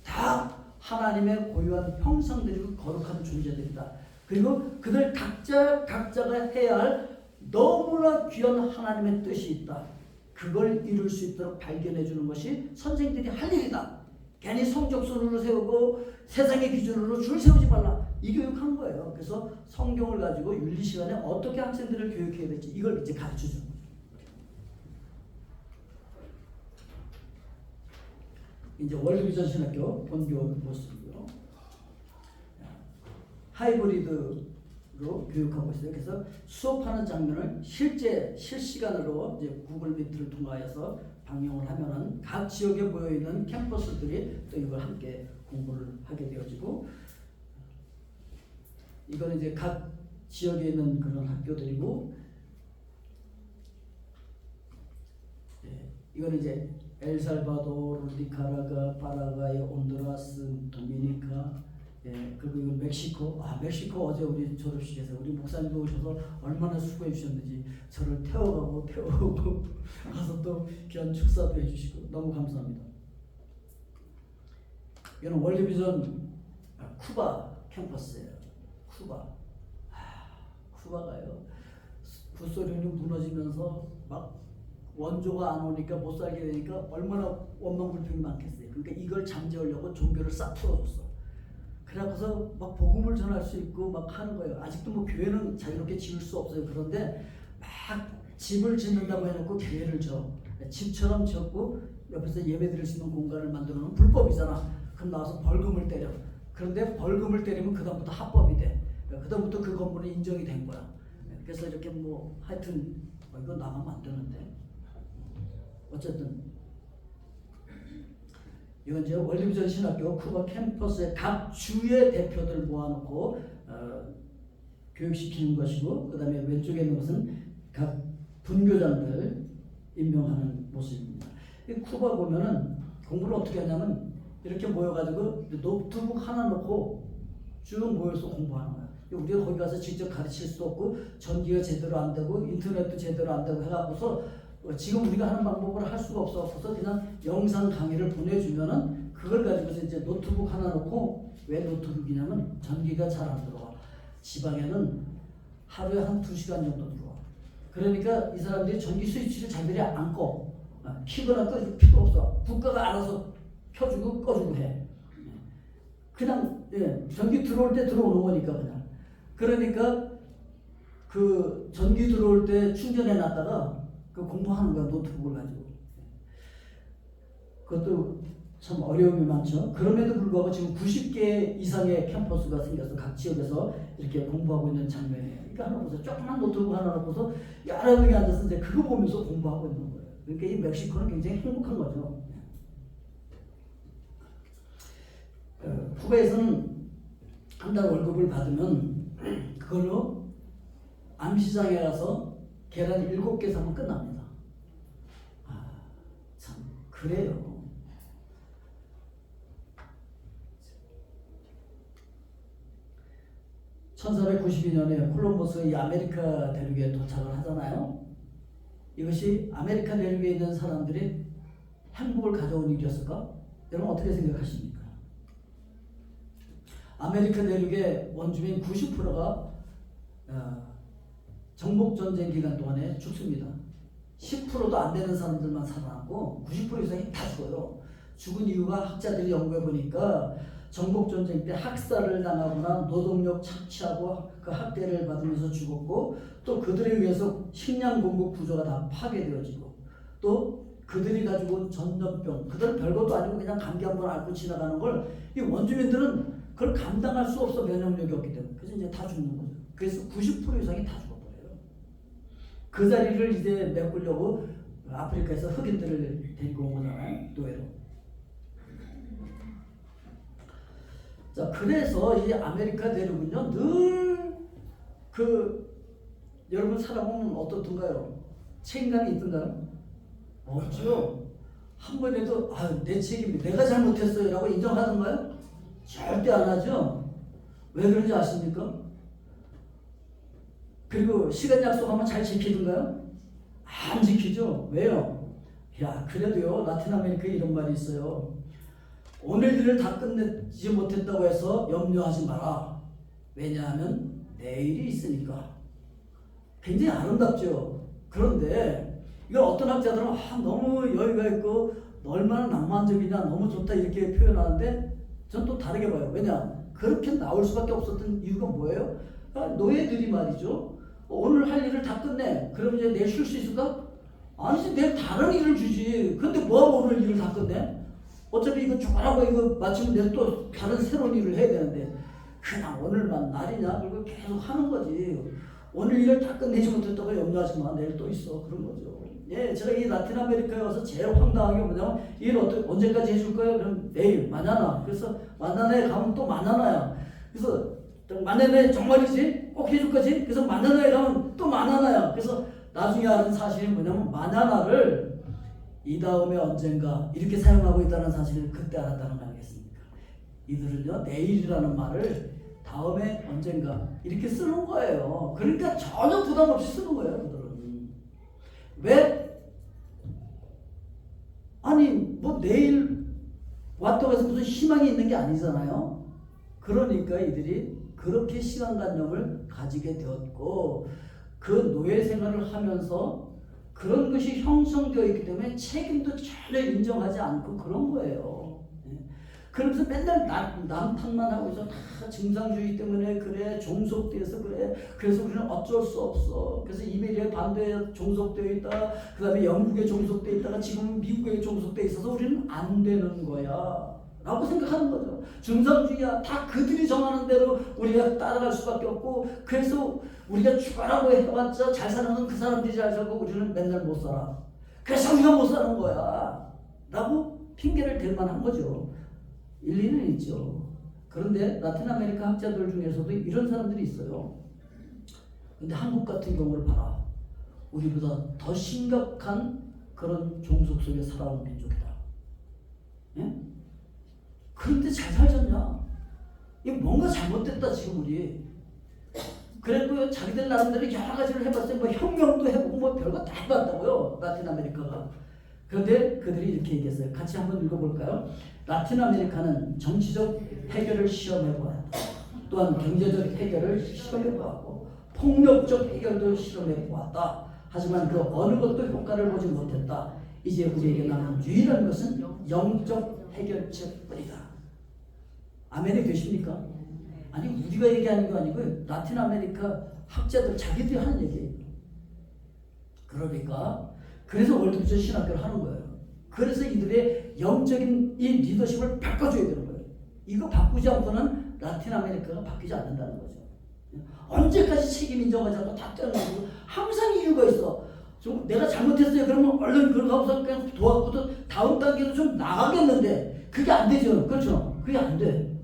다 하나님의 고유한 형상들이고 거룩한 존재들이다. 그리고 그들 각자가 해야 할 너무나 귀한 하나님의 뜻이 있다. 그걸 이룰 수 있도록 발견해 주는 것이 선생들이 할 일이다. 괜히 성적순으로 세우고 세상의 기준으로 줄 세우지 말라. 이 교육한 거예요. 그래서 성경을 가지고 윤리 시간에 어떻게 학생들을 교육해야 될지 이걸 이제 가르쳐 주는 거예요. 이제 월드비전 신학교 본교 모습이고요. 하이브리드로 교육하고 있어요. 그래서 수업하는 장면을 실시간으로 이제 구글 미트를 통하여서 방영을 하면은 각 지역에 모여 있는 캠퍼스들이 또 이걸 함께 공부를 하게 되어지고 이거는 이제 각 지역에 있는 그런 학교들이고 이거는 이제 엘살바도르, 니카라과, 파라과이, 온두라스, 도미니카, 그리고 이건 멕시코. 멕시코 어제 우리 졸업식에서 우리 목사님도 오셔서 얼마나 수고해 주셨는지 저를 태워가고 가서 또 귀한 축사도 해주시고 너무 감사합니다. 이건 월드비전 쿠바 캠퍼스예요. 쿠바가요. 구소련이 무너지면서 막 원조가 안 오니까 못 살게 되니까 얼마나 원망불평이 많겠어요. 그러니까 이걸 잠재우려고 종교를 싹 풀어줬어. 그래서 막 복음을 전할 수 있고 막 하는 거예요. 아직도 뭐 교회는 자유롭게 지을 수 없어요. 그런데 막 집을 짓는다고 해놓고 교회를 져. 집처럼 지었고 옆에서 예배 드릴 수 있는 공간을 만들어 놓으면 불법이잖아. 그럼 나와서 벌금을 때려. 그런데 벌금을 때리면 그다음부터 합법이 돼. 그다음부터 그 건물은 인정이 된 거야. 그래서 이렇게 뭐 하여튼 이거 나가면 안 되는데. 어쨌든 이건 이제 월드비전 신학교 쿠바 캠퍼스의 각 주의 대표들 모아놓고 교육시키는 것이고 그 다음에 왼쪽에 있는 것은 각 분교장들 임명하는 모습입니다. 이 쿠바 보면은 공부를 어떻게 하냐면 이렇게 모여가지고 노트북 하나 놓고 쭉 모여서 공부하는 거야. 우리가 거기 가서 직접 가르칠 수도 없고 전기가 제대로 안 되고 인터넷도 제대로 안 되고 해갖고서 지금 우리가 하는 방법을 할 수가 없어서 그냥 영상 강의를 보내주면은 그걸 가지고서 이제 노트북 하나 놓고 왜 노트북이냐면 전기가 잘 안 들어와. 지방에는 하루에 한 2시간 정도 들어와. 그러니까 이 사람들이 전기 스위치를 자기들이 안 꺼. 키거나 꺼줄 필요 없어. 국가가 알아서 켜주고 꺼주고 해. 그냥 전기 들어올 때 들어오는 거니까 그냥. 그러니까 그 전기 들어올 때 충전해 놨다가 그 공부하는 거야, 노트북을 가지고. 그것도 참 어려움이 많죠. 그럼에도 불구하고 지금 90개 이상의 캠퍼스가 생겨서 각 지역에서 이렇게 공부하고 있는 장면이에요. 그러니까 하나 보세요. 조그만 노트북 하나 놓고서 여러 명이 앉아서 이제 그거 보면서 공부하고 있는 거예요. 그러니까 이 멕시코는 굉장히 행복한 거죠. 쿠바에서는 한 달 월급을 받으면 그걸로 암시장에 가서 계란 7개 사면 끝납니다. 참 그래요. 1492년에 콜럼버스가 이 아메리카 대륙에 도착을 하잖아요. 이것이 아메리카 대륙에 있는 사람들이 행복을 가져온 일이었을까? 여러분 어떻게 생각하십니까? 아메리카 대륙의 원주민 90%가 정복전쟁 기간 동안에 죽습니다. 10%도 안 되는 사람들만 살아남고 90% 이상이 다 죽어요. 죽은 이유가 학자들이 연구해 보니까 정복전쟁 때 학살을 당하거나 노동력 착취하고 그 학대를 받으면서 죽었고, 또 그들에 의해서 식량 공급 구조가 다 파괴되어지고, 또 그들이 가지고 온 전염병, 그들은 별것도 아니고 그냥 감기 한 번 앓고 지나가는 걸 이 원주민들은 그걸 감당할 수 없어, 면역력이 없기 때문에. 그래서 이제 다 죽는 거죠. 그래서 90% 이상이 다 죽어버려요. 그 자리를 이제 메꾸려고 아프리카에서 흑인들을 데리고 온 거잖아요, 노예로. 자, 그래서 이 아메리카 대륙은요, 늘 여러분 살아보면 어떻던가요? 책임감이 있던가요? 없죠. 한 번에도 내 책임이 내가 잘못했어요 라고 인정하던가요? 절대 안 하죠. 왜 그런지 아십니까? 그리고 시간 약속하면 잘 지키던가요? 안 지키죠. 왜요? 야, 그래도요, 라틴 아메리카에 이런 말이 있어요. 오늘 일을 다 끝내지 못했다고 해서 염려하지 마라. 왜냐하면 내일이 있으니까. 굉장히 아름답죠. 그런데 이걸 어떤 학자들은 너무 여유가 있고 얼마나 낭만적이냐, 너무 좋다 이렇게 표현하는데 전 또 다르게 봐요. 왜냐? 그렇게 나올 수밖에 없었던 이유가 뭐예요? 노예들이 말이죠. 오늘 할 일을 다 끝내. 그러면 이제 내일 쉴 수 있을까? 아니지, 내일 다른 일을 주지. 근데 뭐하고 오늘 일을 다 끝내? 어차피 이거 죽어라고 이거 마치면 내일 또 다른 새로운 일을 해야 되는데 그냥 오늘만 날이냐? 그리고 계속 하는 거지. 오늘 일을 다 끝내지 못했다고 염려하지 마. 내일 또 있어. 그런 거죠. 예, 제가 이 라틴 아메리카에 와서 제일 황당한 게 뭐냐면 일 언제까지 해줄 거예요? 그럼 내일, 마냐나. 그래서 마냐나에 가면 또 마냐나야. 그래서 마냐나에 정말이지? 꼭 해줄 거지? 그래서 마냐나에 가면 또 마냐나야. 그래서 나중에 아는 사실이 뭐냐면 마냐나를 이 다음에 언젠가 이렇게 사용하고 있다는 사실을 그때 알았다는 거 아니겠습니까? 이들은요, 내일이라는 말을 다음에 언젠가 이렇게 쓰는 거예요. 그러니까 전혀 부담 없이 쓰는 거예요, 그들은. 왜? 아니, 뭐 내일 왔다고 해서 무슨 희망이 있는 게 아니잖아요. 그러니까 이들이 그렇게 시간관념을 가지게 되었고, 그 노예 생활을 하면서 그런 것이 형성되어 있기 때문에 책임도 전혀 인정하지 않고 그런 거예요. 그러면서 맨날 남탓만 하고 있어. 다 증상주의 때문에 그래, 종속돼서 그래, 그래서 우리는 어쩔 수 없어. 그래서 이베리아 반도에 종속되어 있다, 그 다음에 영국에 종속되어 있다가 지금은 미국에 종속되어 있어서 우리는 안 되는 거야 라고 생각하는 거죠. 증상주의야. 다 그들이 정하는 대로 우리가 따라갈 수밖에 없고, 그래서 우리가 죽어라고 해봤자 잘 사는 건 그 사람들이 잘 살고 우리는 맨날 못 살아. 그래서 우리가 못 사는 거야 라고 핑계를 댈 만한 거죠. 일리는 있죠. 그런데 라틴 아메리카 학자들 중에서도 이런 사람들이 있어요. 근데 한국 같은 경우를 봐라. 우리보다 더 심각한 그런 종속 속에 살아온 민족이다. 예? 그런데 잘 살잖냐? 이게 뭔가 잘못됐다 지금 우리. 그랬고요, 자기들 나름대로 여러 가지를 해봤어요. 뭐 혁명도 해보고 뭐 별거 다 해봤다고요, 라틴 아메리카가. 그런데 그들이 이렇게 얘기했어요. 같이 한번 읽어볼까요? 라틴 아메리카는 정치적 해결을 시험해보았다. 또한 경제적 해결을 시험해보았고 폭력적 해결도 실험해보았다. 하지만 그 어느 것도 효과를 보지 못했다. 이제 우리에게 남은 유일한 것은 영적 해결책뿐이다. 아멘에 계십니까? 아니 우리가 얘기하는 거 아니고 라틴 아메리카 학자들 자기들이 하는 얘기예요. 그러니까 그래서 월드비전 신학교를 하는 거예요. 그래서 이들의 영적인 이 리더십을 바꿔줘야 되는 거예요. 이거 바꾸지 않고는 라틴 아메리카가 바뀌지 않는다는 거죠. 언제까지 책임 인정하지 않고 다 떼어내고 항상 이유가 있어. 좀 내가 잘못했어요. 그러면 얼른 그러고서 그냥 도와주고 다음 단계로 좀 나가겠는데 그게 안 되죠. 그렇죠? 그게 안 돼.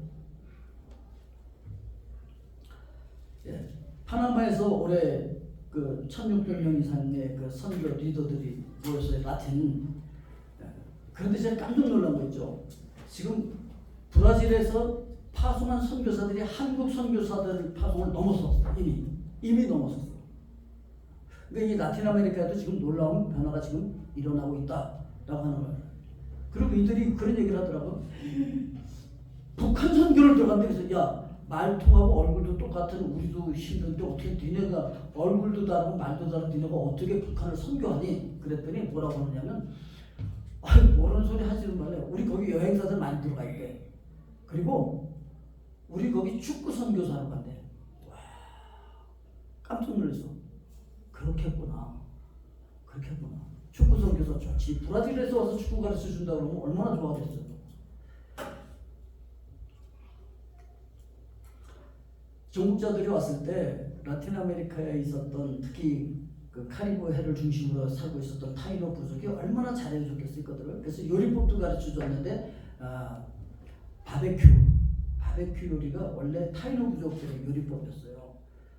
예. 파나마에서 올해 그 1,600명 이상의 그 선교 리더들이 모였어요. 라틴. 그런데 제가 깜짝 놀란 거 있죠. 지금 브라질에서 파송한 선교사들이 한국 선교사들 파송을 넘어섰어. 이미 넘어섰어. 그러니까 이 라틴 아메리카에도 지금 놀라운 변화가 지금 일어나고 있다라고 하는 거예요. 그리고 이들이 그런 얘기를 하더라고. 북한 선교를 들어갔는데 그래서 야 말통하고 얼굴도 똑같은 우리도 힘든데 어떻게 니네가 얼굴도 다르고 말도 다르고 니네가 어떻게 북한을 선교하니? 그랬더니 뭐라고 하느냐면 아니 모르는 소리 하지는 말래. 우리 거기 여행사들 많이 들어가 있대. 그리고 우리 거기 축구 선교사로 간대. 와 깜짝 놀랐어. 그렇게 했구나. 그렇게 했구나. 축구 선교사 좋지. 브라질에서 와서 축구 가르쳐 준다 그러면 얼마나 좋아하겠어요. 정복자들이 왔을 때 라틴 아메리카에 있었던 특히 그 카리브 해를 중심으로 살고 있었던 타이노 부족이 얼마나 잘해줬겠어요 그들을. 그래서 요리법도 가르쳐 줬는데 바베큐 요리가 원래 타이노 부족들의 요리법이었어요.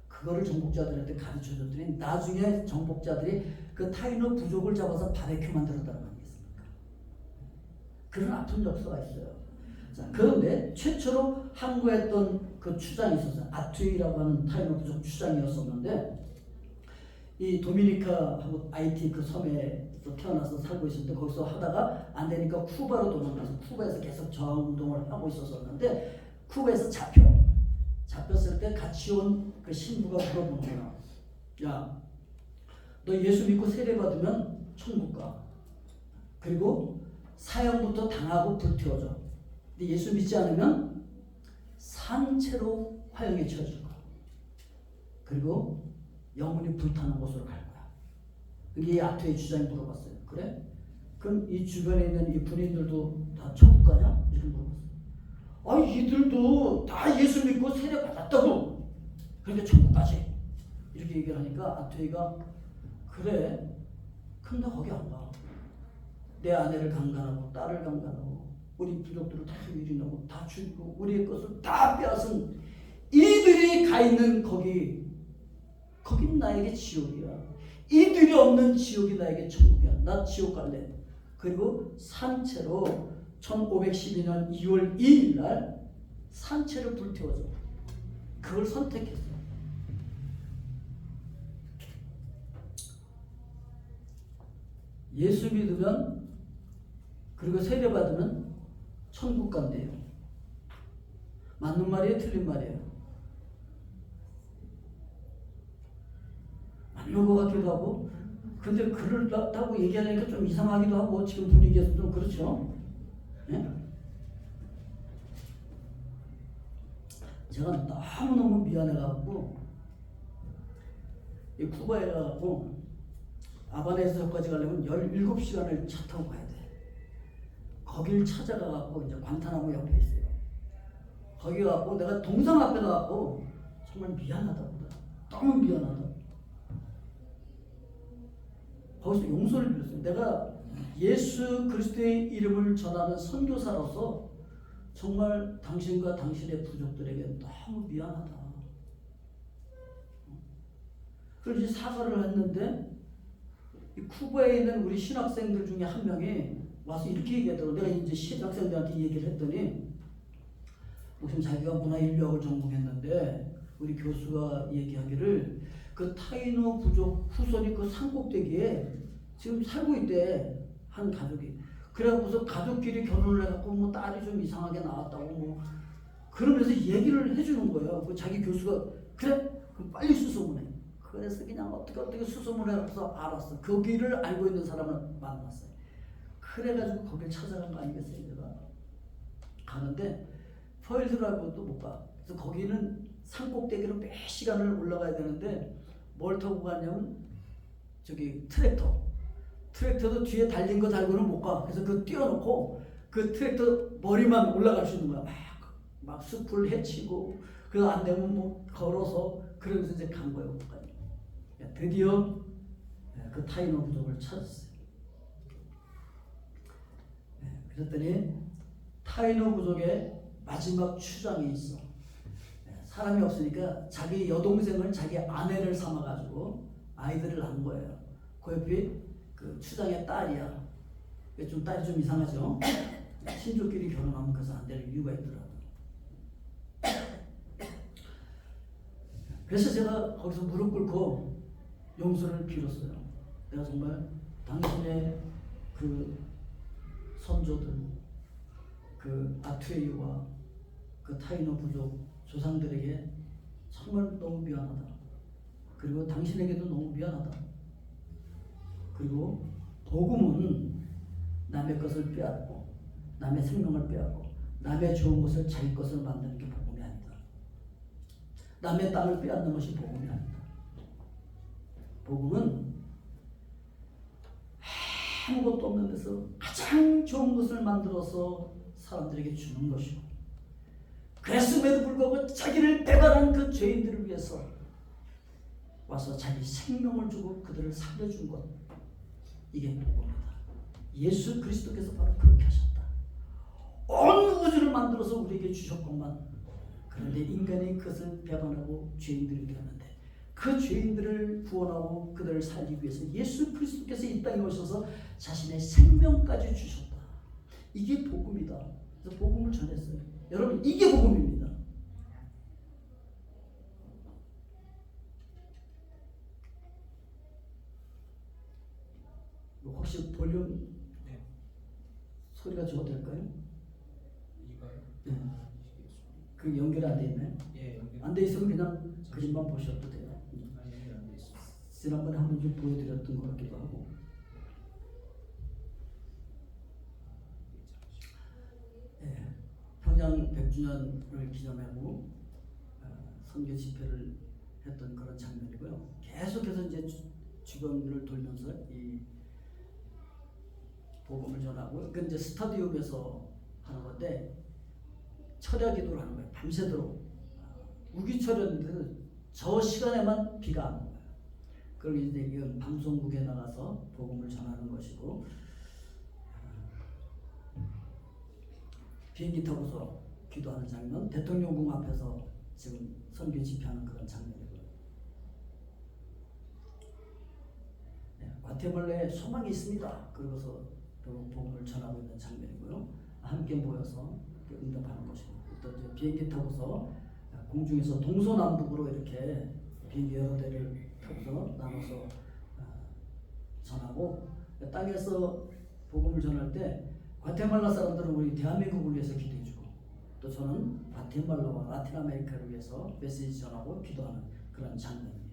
그거를 정복자들한테 가르쳐 줬더니 나중에 정복자들이 그 타이노 부족을 잡아서 바베큐 만들었다는 거 아니겠습니까? 그런 아픈 역사가 있어요. 자, 그런데 최초로 항거했던 그 추장이 있었어요. 아투이라고 하는 타이노 부족 추장이었었는데 이 도미니카하고 아이티 그 섬에서 태어나서 살고 있었는데 거기서 하다가 안 되니까 쿠바로 도망가서 쿠바에서 계속 저항 운동을 하고 있었었는데 쿠바에서 잡혔을 때 같이 온 그 신부가 물어보는 거야. 야, 너 예수 믿고 세례 받으면 천국 가. 그리고 사형부터 당하고 불태워져. 근데 예수 믿지 않으면 산채로 화형에 처해질 거야. 그리고 영혼이 불타는 곳으로 갈 거야. 이게 아토의 주장이 물어봤어요. 그래? 그럼 이 주변에 있는 이 군인들도 다 천국 가냐? 이렇게 물어봤어요. 아니 이들도 다 예수 믿고 세례 받았다고. 그러니까 천국 가지. 이렇게 얘기를 하니까 아토이가 그래. 근데 거기 안 가. 내 아내를 강간하고 딸을 강간하고 우리 부족들을 다 유린하고 다 죽이고 우리의 것을 다 빼앗은 이들이 가 있는 거긴 나에게 지옥이야. 이들이 없는 지옥이 나에게 천국이야. 나 지옥 갈래. 그리고 산채로 1512년 2월 2일 날 산채를 불태워줘. 그걸 선택했어. 예수 믿으면 그리고 세례 받으면 천국 간대요. 맞는 말이에요? 틀린 말이에요? 맞는 것 같기도 하고 근데 그렇다고 얘기하니까 좀 이상하기도 하고 지금 분위기에서 좀 그렇죠? 네? 제가 너무너무 미안해갖고 이 쿠바에 가갖고 아바네에서 저까지 가려면 17시간을 차 타고 가야 돼. 거길 찾아가갖고 이제 관타나무 옆에 있어요. 거기 가갖고 내가 동상 앞에 가갖고 정말 미안하다고. 너무 미안하다. 거기서 용서를 빌었어요. 내가 예수 그리스도의 이름을 전하는 선교사로서 정말 당신과 당신의 부족들에게 너무 미안하다. 그래서 이제 사과를 했는데 이 쿠바에 있는 우리 신학생들 중에 한 명이 와서 이렇게 얘기하더라고. 내가 이제 신학생들한테 얘기를 했더니 무슨 자기가 문화인류학을 전공했는데 우리 교수가 얘기하기를 그 타이노 부족 후손이 그 산꼭대기에 지금 살고 있대. 한 가족이. 그래갖고서 가족끼리 결혼을 해갖고 뭐 딸이 좀 이상하게 나왔다고 뭐 그러면서 얘기를 해주는 거예요. 그 자기 교수가 그래? 그럼 빨리 수소문해. 그래서 그냥 어떻게 수소문을 해서 알았어. 그 길을 알고 있는 사람을 만났어요. 그래가지고 거길 찾아간 거 아니겠어요? 제가 가는데 포일드라고도 못 가. 그래서 거기는 산꼭대기로 몇 시간을 올라가야 되는데 뭘 타고 가냐면 저기 트랙터도 뒤에 달린 거 달고는 못 가. 그래서 그거 띄워놓고 그 트랙터 머리만 올라갈 수 있는 거야. 막 숲을 헤치고 그래서 안 되면 뭐 걸어서 그러면서 이제 간 거예요. 거기까지. 드디어 그 타이노 부족을 찾았어요. 그랬더니 타이노 부족의 마지막 추장이 있어. 사람이 없으니까 자기 여동생을 자기 아내를 삼아가지고 아이들을 낳은 거예요. 그 옆이 그 추장의 딸이야. 좀 딸이 좀 이상하죠. 친족끼리 결혼하면 그래서 안 될 이유가 있더라고. 그래서 제가 거기서 무릎 꿇고 용서를 빌었어요. 내가 정말 당신의 그 선조들, 그 아투에이와 그 타이노 부족 조상들에게 정말 너무 미안하다. 그리고 당신에게도 너무 미안하다. 그리고 복음은 남의 것을 빼앗고 남의 생명을 빼앗고 남의 좋은 것을 자기 것을 만드는 게 복음이 아니다. 남의 땅을 빼앗는 것이 복음이 아니다. 복음은 아무것도 없는 데서 가장 좋은 것을 만들어서 사람들에게 주는 것이고, 그랬음에도 불구하고 자기를 배반한 그 죄인들을 위해서 와서 자기 생명을 주고 그들을 살려준 것, 이게 복음이다. 예수 그리스도께서 바로 그렇게 하셨다. 온 우주를 만들어서 우리에게 주셨건만, 그런데 인간이 그것을 배반하고 죄인들이 되었는데 그 죄인들을 구원하고 그들을 살리기 위해서 예수 그리스도께서 이 땅에 오셔서 자신의 생명까지 주셨다. 이게 복음이다. 그래서 복음을 전했어요. 여러분, 이게 복음입니다. 혹시 볼륨 소리가 좋아도 될까요? 이거요? 네. 그 연결이 안 돼 있나요? 예, 연결. 안 돼 있으면 그냥 그림만 보셔도 돼요. 연결 안 돼 있어. 지난번에 한번 좀 보여드렸던 것 같기도 하고. 예, 평양 100주년을 기념하고 선교 집회를 했던 그런 장면이고요. 계속해서 이제 주변을 돌면서 이 복음을 전하고, 그 이제 스타디움에서 하는 건데 철야 기도를 하는 거예요. 밤새도록. 우기철이었는데 저 시간에만 비가 안 오는 거예요. 그리고 이제 이건 방송국에 나가서 복음을 전하는 것이고, 비행기 타고서 기도하는 장면, 대통령궁 앞에서 지금 선교 집회하는 그런 장면이고요. 과테말라에 소망이 있습니다. 그러고서 복음을 전하고 있는 장면이고요. 함께 모여서 응답하는 것이고, 또 이제 비행기 타고서 공중에서 동서남북으로 이렇게 비행기 여러 대를 타고서 나눠서 전하고, 땅에서 복음을 전할 때 과테말라 사람들은 우리 대한민국을 위해서 기도해주고, 또 저는 과테말라와 라틴 아메리카를 위해서 메시지 전하고 기도하는 그런 장면입니다.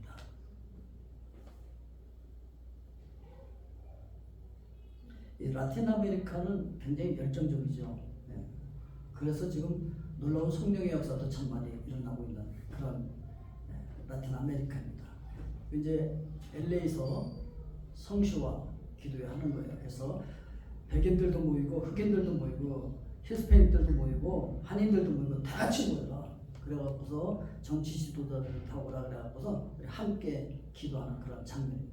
이 라틴 아메리카는 굉장히 열정적이죠. 네. 그래서 지금 놀라운 성령의 역사도 참 많이 일어나고 있는 그런 라틴 아메리카입니다. 이제 LA에서 성시와 기도회 하는 거예요. 그래서 백인들도 모이고 흑인들도 모이고 히스패닉들도 모이고 한인들도 모이고 다 같이 모여라. 그래갖고서 정치 지도자들을 다 오라 그래갖고서 함께 기도하는 그런 장면입니다.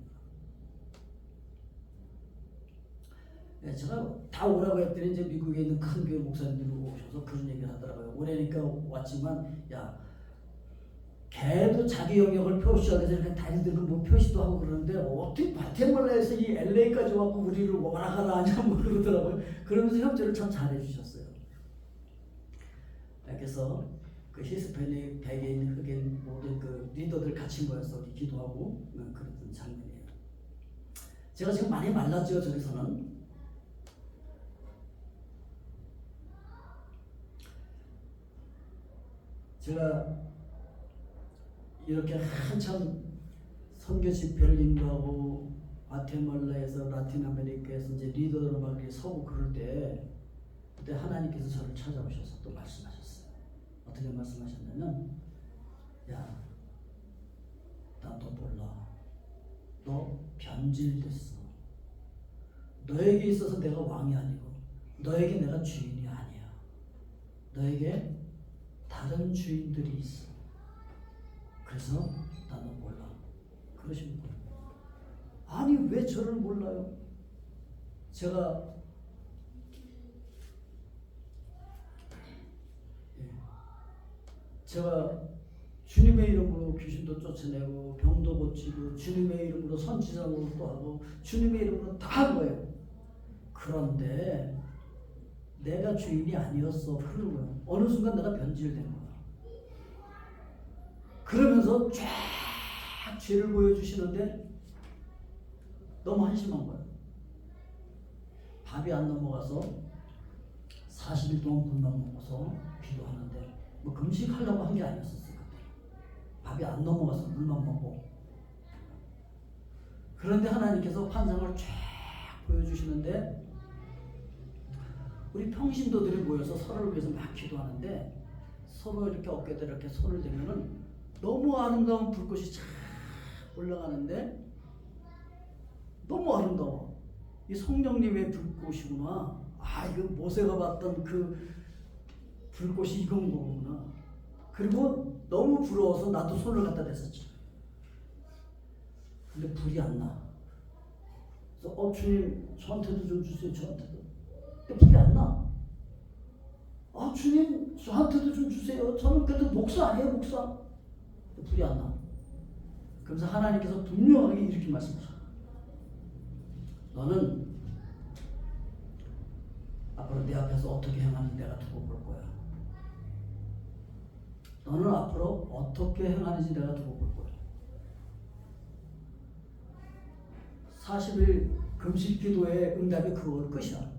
네, 제가 다 오라고 했더니 이제 미국에 있는 큰 교회 목사님들이 오셔서 그런 얘기를 하더라고요. 오래니까 왔지만, 야, 걔도 자기 영역을 표시하기 위해서 이렇게 다리 들고 뭐 표시도 하고 그러는데 어떻게 과테말라에서 이 LA까지 와서 우리를 오라가라 하냐 뭐 그러더라고요. 그러면서 협조를 참 잘해 주셨어요. 그래서 그 히스패닉, 백인, 흑인 모든 그 리더들 같이 모여서 우리 기도하고 그랬던 장면이에요. 제가 지금 많이 말랐죠, 저기서는. 제가 이렇게 한참 선교 집회를 인도하고 과테말라에서 라틴 아메리카에서 이제 리더로 막 이렇게 서고 그럴 때 그때 하나님께서 저를 찾아오셔서 또 말씀하셨어요. 어떻게 말씀하셨냐면, 야, 나 너 몰라. 너 변질됐어. 너에게 있어서 내가 왕이 아니고 너에게 내가 주인이 아니야. 너에게 다른 주인들이 있어. 그래서 나 너 몰라. 그러신 거예요. 아니 왜 저를 몰라요? 제가 주님의 이름으로 귀신도 쫓아내고 병도 고치고 주님의 이름으로 선지자 노릇도 하고 주님의 이름으로 다 한 거예요. 그런데 내가 주인이 아니었어. 그런 거예요. 어느 순간 내가 변질된 거야. 그러면서 쫙 죄를 보여주시는데 너무 한심한 거예요. 밥이 안 넘어가서 40일 동안 물만 먹고서 기도하는데 뭐 금식하려고 한 게 아니었었어요. 밥이 안 넘어가서 물만 먹고. 그런데 하나님께서 환상을 쫙 보여주시는데 우리 평신도들이 모여서 서로를 위해서 막 기도하는데 서로 이렇게 어깨들 이렇게 손을 대면은 너무 아름다운 불꽃이 쫙 올라가는데 너무 아름다워. 이 성령님의 불꽃이구나. 아, 이거 모세가 봤던 그 불꽃이 이건 거구나. 그리고 너무 부러워서 나도 손을 갖다 댔었지. 근데 불이 안 나. 그래서 주님 저한테도 좀 주세요. 저한테도. 근데 불이 안 나. 주님 저한테도 좀 주세요. 저는 그래도 목사 아니에요, 목사. 불이 안 나. 그래서 하나님께서 분명하게 이렇게 말씀하셔요. 너는 앞으로 내 앞에서 어떻게 행하는지 내가 두고 볼 거야. 너는 앞으로 어떻게 행하는지 내가 두고 볼 거야. 40일 금식 기도의 응답이 그거 끝이야.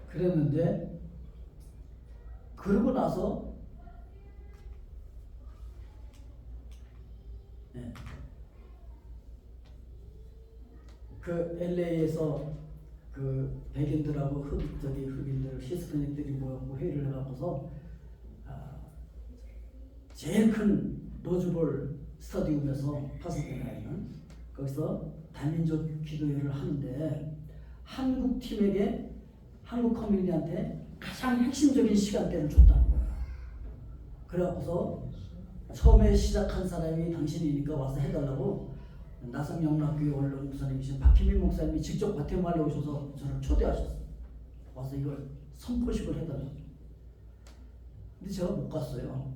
그랬는데 그러고 나서 그 LA에서 그 백인들하고 흑인들, 히스패닉들이 모여서 회의를 해갖고서 제일 큰 로즈볼 스타디움에서 파사데나에 있는 거기서 다민족 기도회를 하는데 한국 팀에게 한국 커뮤니티한테 가장 핵심적인 시간대를 줬다는 거예요. 그래갖고서 처음에 시작한 사람이 당신이니까 와서 해달라고 나성영락교회 원로 목사님이신 박희민 목사님이 직접 과테말라에 오셔서 저를 초대하셨어요. 와서 이걸 선포식을 해달라고. 근데 제가 못 갔어요.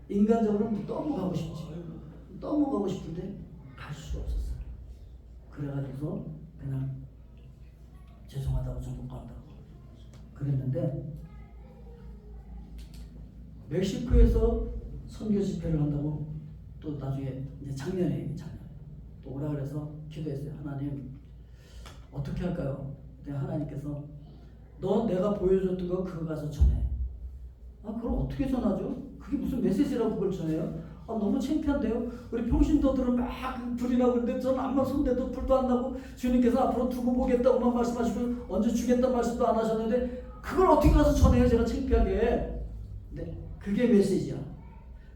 인간적으로는 너무 가고 싶지. 너무 가고 싶은데 갈 수가 없었어요. 그래가지고서 그냥 죄송하다고 좀 못 간다고 그랬는데 멕시코에서 선교 집회를 한다고 또 나중에 이제 작년에 또 오라 그래서 기도했어요. 하나님 어떻게 할까요? 그때 하나님께서 너 내가 보여줬던 거 그거 가서 전해. 그걸 어떻게 전하죠? 그게 무슨 메시지라고 그걸 전해요? 너무 창피한데요. 우리 평신도들은 막 불이 나고 있는데 저는 암만 손대도 불도 안 나고 주님께서 앞으로 두고 보겠다고만 말씀하시고 언제 주겠다는 말씀도 안 하셨는데 그걸 어떻게 가서 전해요? 제가 창피하게. 근데 그게 메시지야.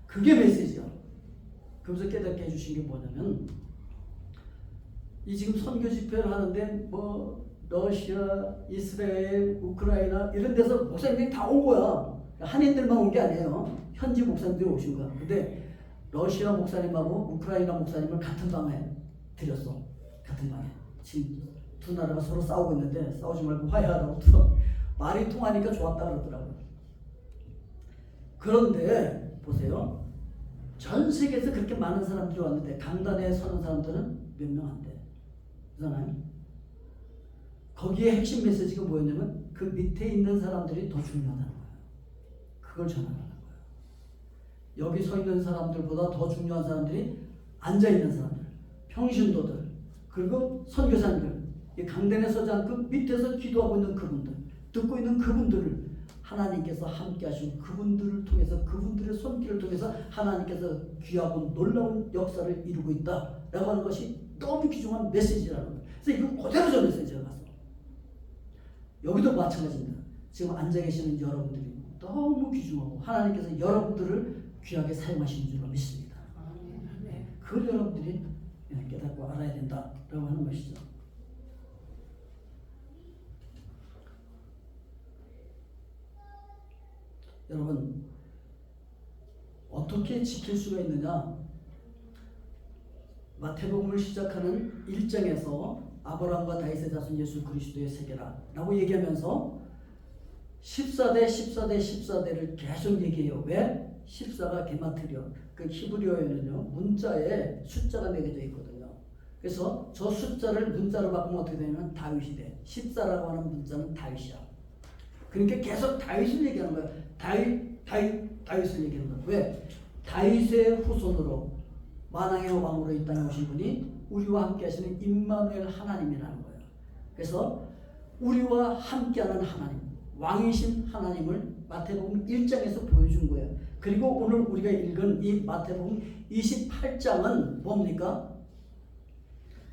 그게 메시지야. 그러면서 깨닫게 해주신 게 뭐냐면 이 지금 선교 집회를 하는데 뭐 러시아, 이스라엘, 우크라이나 이런 데서 목사님들이 다 온 거야. 한인들만 온 게 아니에요. 현지 목사님들이 오신 거야. 근데 러시아 목사님하고 우크라이나 목사님을 같은 방에 들였어. 같은 방에. 지금 두 나라가 서로 싸우고 있는데 싸우지 말고 화해하라고 또 말이 통하니까 좋았다 그러더라고요. 그런데 보세요. 전 세계에서 그렇게 많은 사람들이 왔는데 강단에 서는 사람들은 몇 명 안 돼. 그렇잖아요. 거기에 핵심 메시지가 뭐였냐면 그 밑에 있는 사람들이 더 중요하다는 거예요. 그걸 전하라는 거예요. 여기 서 있는 사람들보다 더 중요한 사람들이 앉아 있는 사람들, 평신도들, 그리고 선교사님들, 이 강단에 서지 않고 밑에서 기도하고 있는 그분들, 듣고 있는 그분들을 하나님께서 함께 하시고 그분들을 통해서 그분들의 손길을 통해서 하나님께서 귀하고 놀라운 역사를 이루고 있다라고 하는 것이 너무 귀중한 메시지라는 거예요. 그래서 이거 그대로 저 메시지가 갔어. 여기도 마찬가지입니다. 지금 앉아 계시는 여러분들이 너무 귀중하고 하나님께서 여러분들을 귀하게 사용하시는 줄로 믿습니다. 그걸 여러분들이 깨닫고 알아야 된다라고 하는 것이죠. 여러분 어떻게 지킬 수가 있느냐? 마태복음을 시작하는 1장에서 아브라함과 다윗의 자손 예수 그리스도의 세계라라고 얘기하면서 14대 14대 14대를 계속 얘기해요. 왜? 14가 게마트리온, 그 히브리어에는요 문자에 숫자가 매겨져 있거든요. 그래서 저 숫자를 문자로 바꾸면 어떻게 되냐면 다윗이 돼. 14라고 하는 문자는 다윗이야. 그러니까 계속 다윗을 얘기하는 거야. 다윗을 얘기하는 거야. 왜? 다윗의 후손으로 만왕의 왕으로 이 땅에 오신 분이 우리와 함께 하시는 임마누엘 하나님이라는 거예요. 그래서 우리와 함께하는 하나님, 왕이신 하나님을 마태복음 1장에서 보여준 거예요. 그리고 오늘 우리가 읽은 이 마태복음 28장은 뭡니까?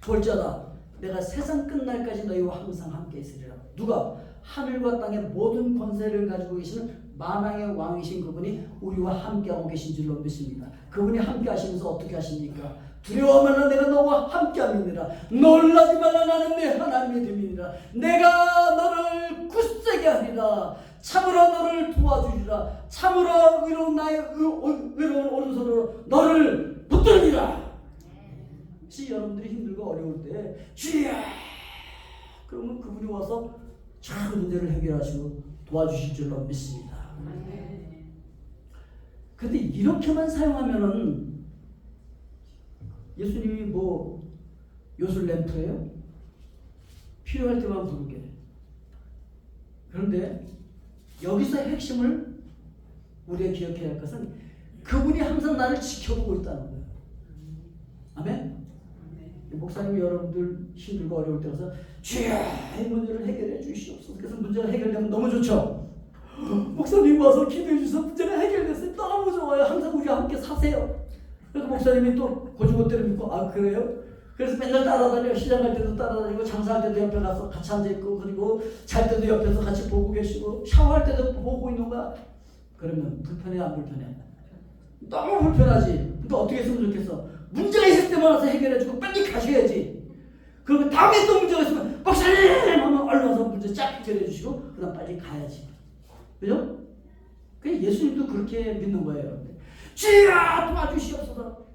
볼지어다 내가 세상 끝날까지 너희와 항상 함께 있으리라. 누가? 하늘과 땅의 모든 권세를 가지고 계시는 만왕의 왕이신 그분이 우리와 함께하고 계신 줄로 믿습니다. 그분이 함께 하시면서 어떻게 하십니까? 두려워 말라 내가 너와 함께 함이니라. 놀라지 말라 나는 네 하나님이 됨이니라. 내가 너를 굳세게 하리라. 참으로 너를 도와주리라. 참으로 위로운 나의 외로운 오른손으로 너를 붙들리라. 혹시 여러분들이 힘들고 어려울 때 주야 그러면 그분이 와서 참 문제를 해결하시고 도와주실 줄로 믿습니다. 근데 이렇게만 사용하면은 예수님이 뭐 요술 램프예요? 필요할 때만 부르게. 그런데 여기서 핵심을 우리가 기억해야 할 것은 그분이 항상 나를 지켜보고 있다는 거예요. 아멘? 목사님이 여러분들 힘들고 어려울 때 가서 주여 이 문제를 해결해 주시옵소서. 그래서 문제가 해결되면 너무 좋죠. 목사님 와서 기도해 주셔서 문제가 해결됐어요. 너무 좋아요. 항상 우리와 함께 사세요. 그래서 목사님이 또 고지고대로 믿고 아 그래요? 그래서 맨날 따라다녀요. 시장 갈 때도 따라다니고 장사할 때도 옆에 가서 같이 앉아있고 그리고 잘 때도 옆에서 같이 보고 계시고 샤워할 때도 보고 있는 거야. 그러면 불편해 안 불편해? 너무 불편하지. 그러니까 어떻게 했으면 좋겠어? 문제가 있을 때만 와서 해결해주고 빨리 가셔야지. 그러면 다음에 또 문제가 있으면 목사님 하면 얼른 와서 문제 쫙 해결해 주시고 그 다음 빨리 가야지. 그죠? 그냥 예수님도 그렇게 믿는 거예요. 주여 도와주시옵소서.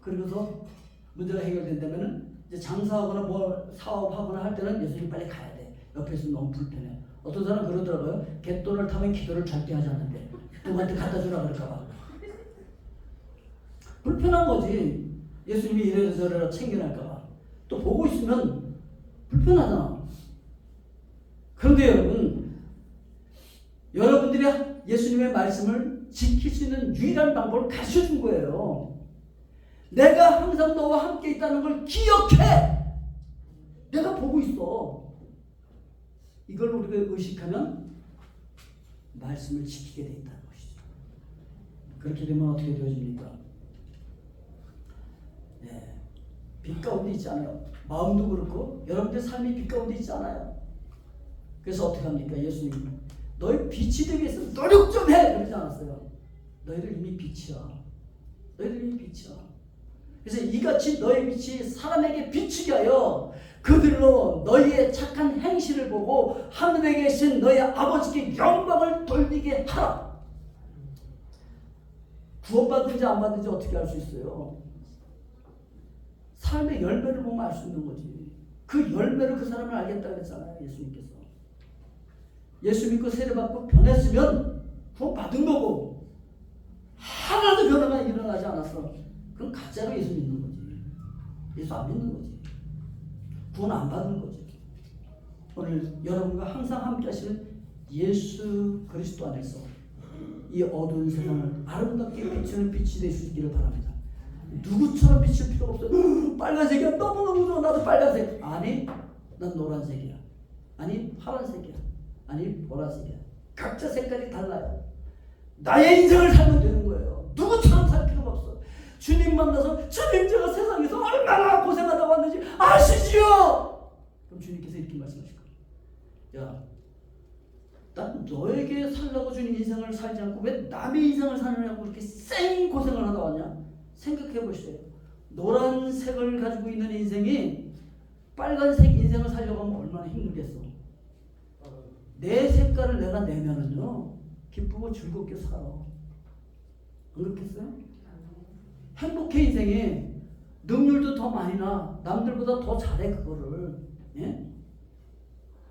그러고서 문제가 해결된다면은 이제 장사하거나 뭐 사업하거나 할 때는 예수님 빨리 가야 돼. 옆에 있으면 너무 불편해. 어떤 사람은 그러더라고요. 갯돈을 타면 기도를 절대 하지 않는데 누구한테 갖다 주라 그럴까봐. 불편한 거지. 예수님이 이래라 저래라 챙겨날까봐. 또 보고 있으면 불편하잖아. 그런데 여러분들이 예수님의 말씀을 지킬 수 있는 유일한 방법을 가르쳐 준 거예요. 내가 항상 너와 함께 있다는 걸 기억해. 내가 보고 있어. 이걸 우리가 의식하면 말씀을 지키게 돼 있다는 것이죠. 그렇게 되면 어떻게 되어집니까? 네, 빛 가운데 있지 않아요. 마음도 그렇고 여러분들 삶이 빛 가운데 있지 않아요. 그래서 어떻게 합니까? 예수님 너희 빛이 되기 위해서 노력 좀 해! 그러지 않았어요. 너희들 이미 빛이야. 너희들 이미 빛이야. 그래서 이같이 너희 빛이 사람에게 비추게 하여 그들로 너희의 착한 행실을 보고 하늘에 계신 너희 아버지께 영광을 돌리게 하라. 구원받은지 안 받은지 어떻게 알 수 있어요? 삶의 열매를 보면 알 수 있는 거지. 그 열매로 그 사람을 알겠다 그랬잖아요. 예수님께서. 예수 믿고 세례받고 변했으면 구원 받은 거고 하나도 변화가 일어나지 않았어. 그건 가짜로 예수 믿는 거지. 예수 안 믿는 거지. 구원 안 받는 거지. 오늘 여러분과 항상 함께 하시는 예수 그리스도 안에서 이 어두운 세상을 아름답게 비추는 빛이 될 수 있기를 바랍니다. 누구처럼 비칠 필요 없어요. 빨간색이야. 너무너무 좋아. 나도 빨간색. 아니 난 노란색이야. 아니 파란색이야. 아니 보라색이야. 각자 색깔이 달라요. 나의 인생을 살면 되는 거예요. 누구처럼 살 필요가 없어. 주님 만나서 주님 제가 세상에서 얼마나 고생하다 왔는지 아시지요? 그럼 주님께서 이렇게 말씀하실 거예요. 야, 난 너에게 살라고 주님 인생을 살지 않고 왜 남의 인생을 사느냐고 그렇게 쌩 고생을 하다 왔냐? 생각해 보세요. 노란색을 가지고 있는 인생이 빨간색 인생을 살려고 하면 얼마나 힘들겠어. 내 색깔을 내가 내면은요 기쁘고 즐겁게 살아. 안 그렇겠어요? 행복해. 인생이 능률도 더 많이 나. 남들보다 더 잘해 그거를. 예?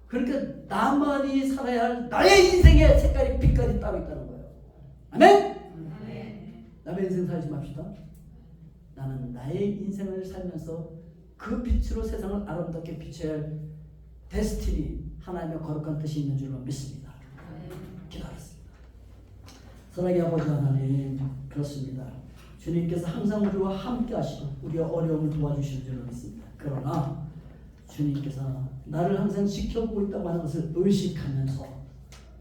그러니까 나만이 살아야 할 나의 인생의 색깔이 빛깔이 따로 있다는 거예요. 아멘? 남의 인생 살지 맙시다. 나는 나의 인생을 살면서 그 빛으로 세상을 아름답게 비춰야 할 데스티니, 하나님의 거룩한 뜻이 있는 줄로 믿습니다. 기도하겠습니다. 사랑의 아버지 하나님, 그렇습니다. 주님께서 항상 우리와 함께 하시고 우리의 어려움을 도와주시는 줄로 믿습니다. 그러나 주님께서 나를 항상 지켜보고 있다고 하는 것을 의식하면서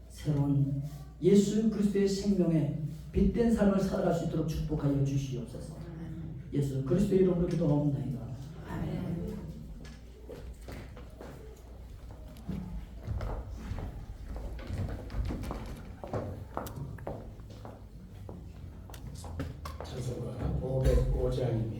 새로운 예수 그리스도의 생명에 빛된 삶을 살아갈 수 있도록 축복하여 주시옵소서. 예수 그리스도의 이름으로 기도하옵나이다. 아멘. 찬송가 505장입니다.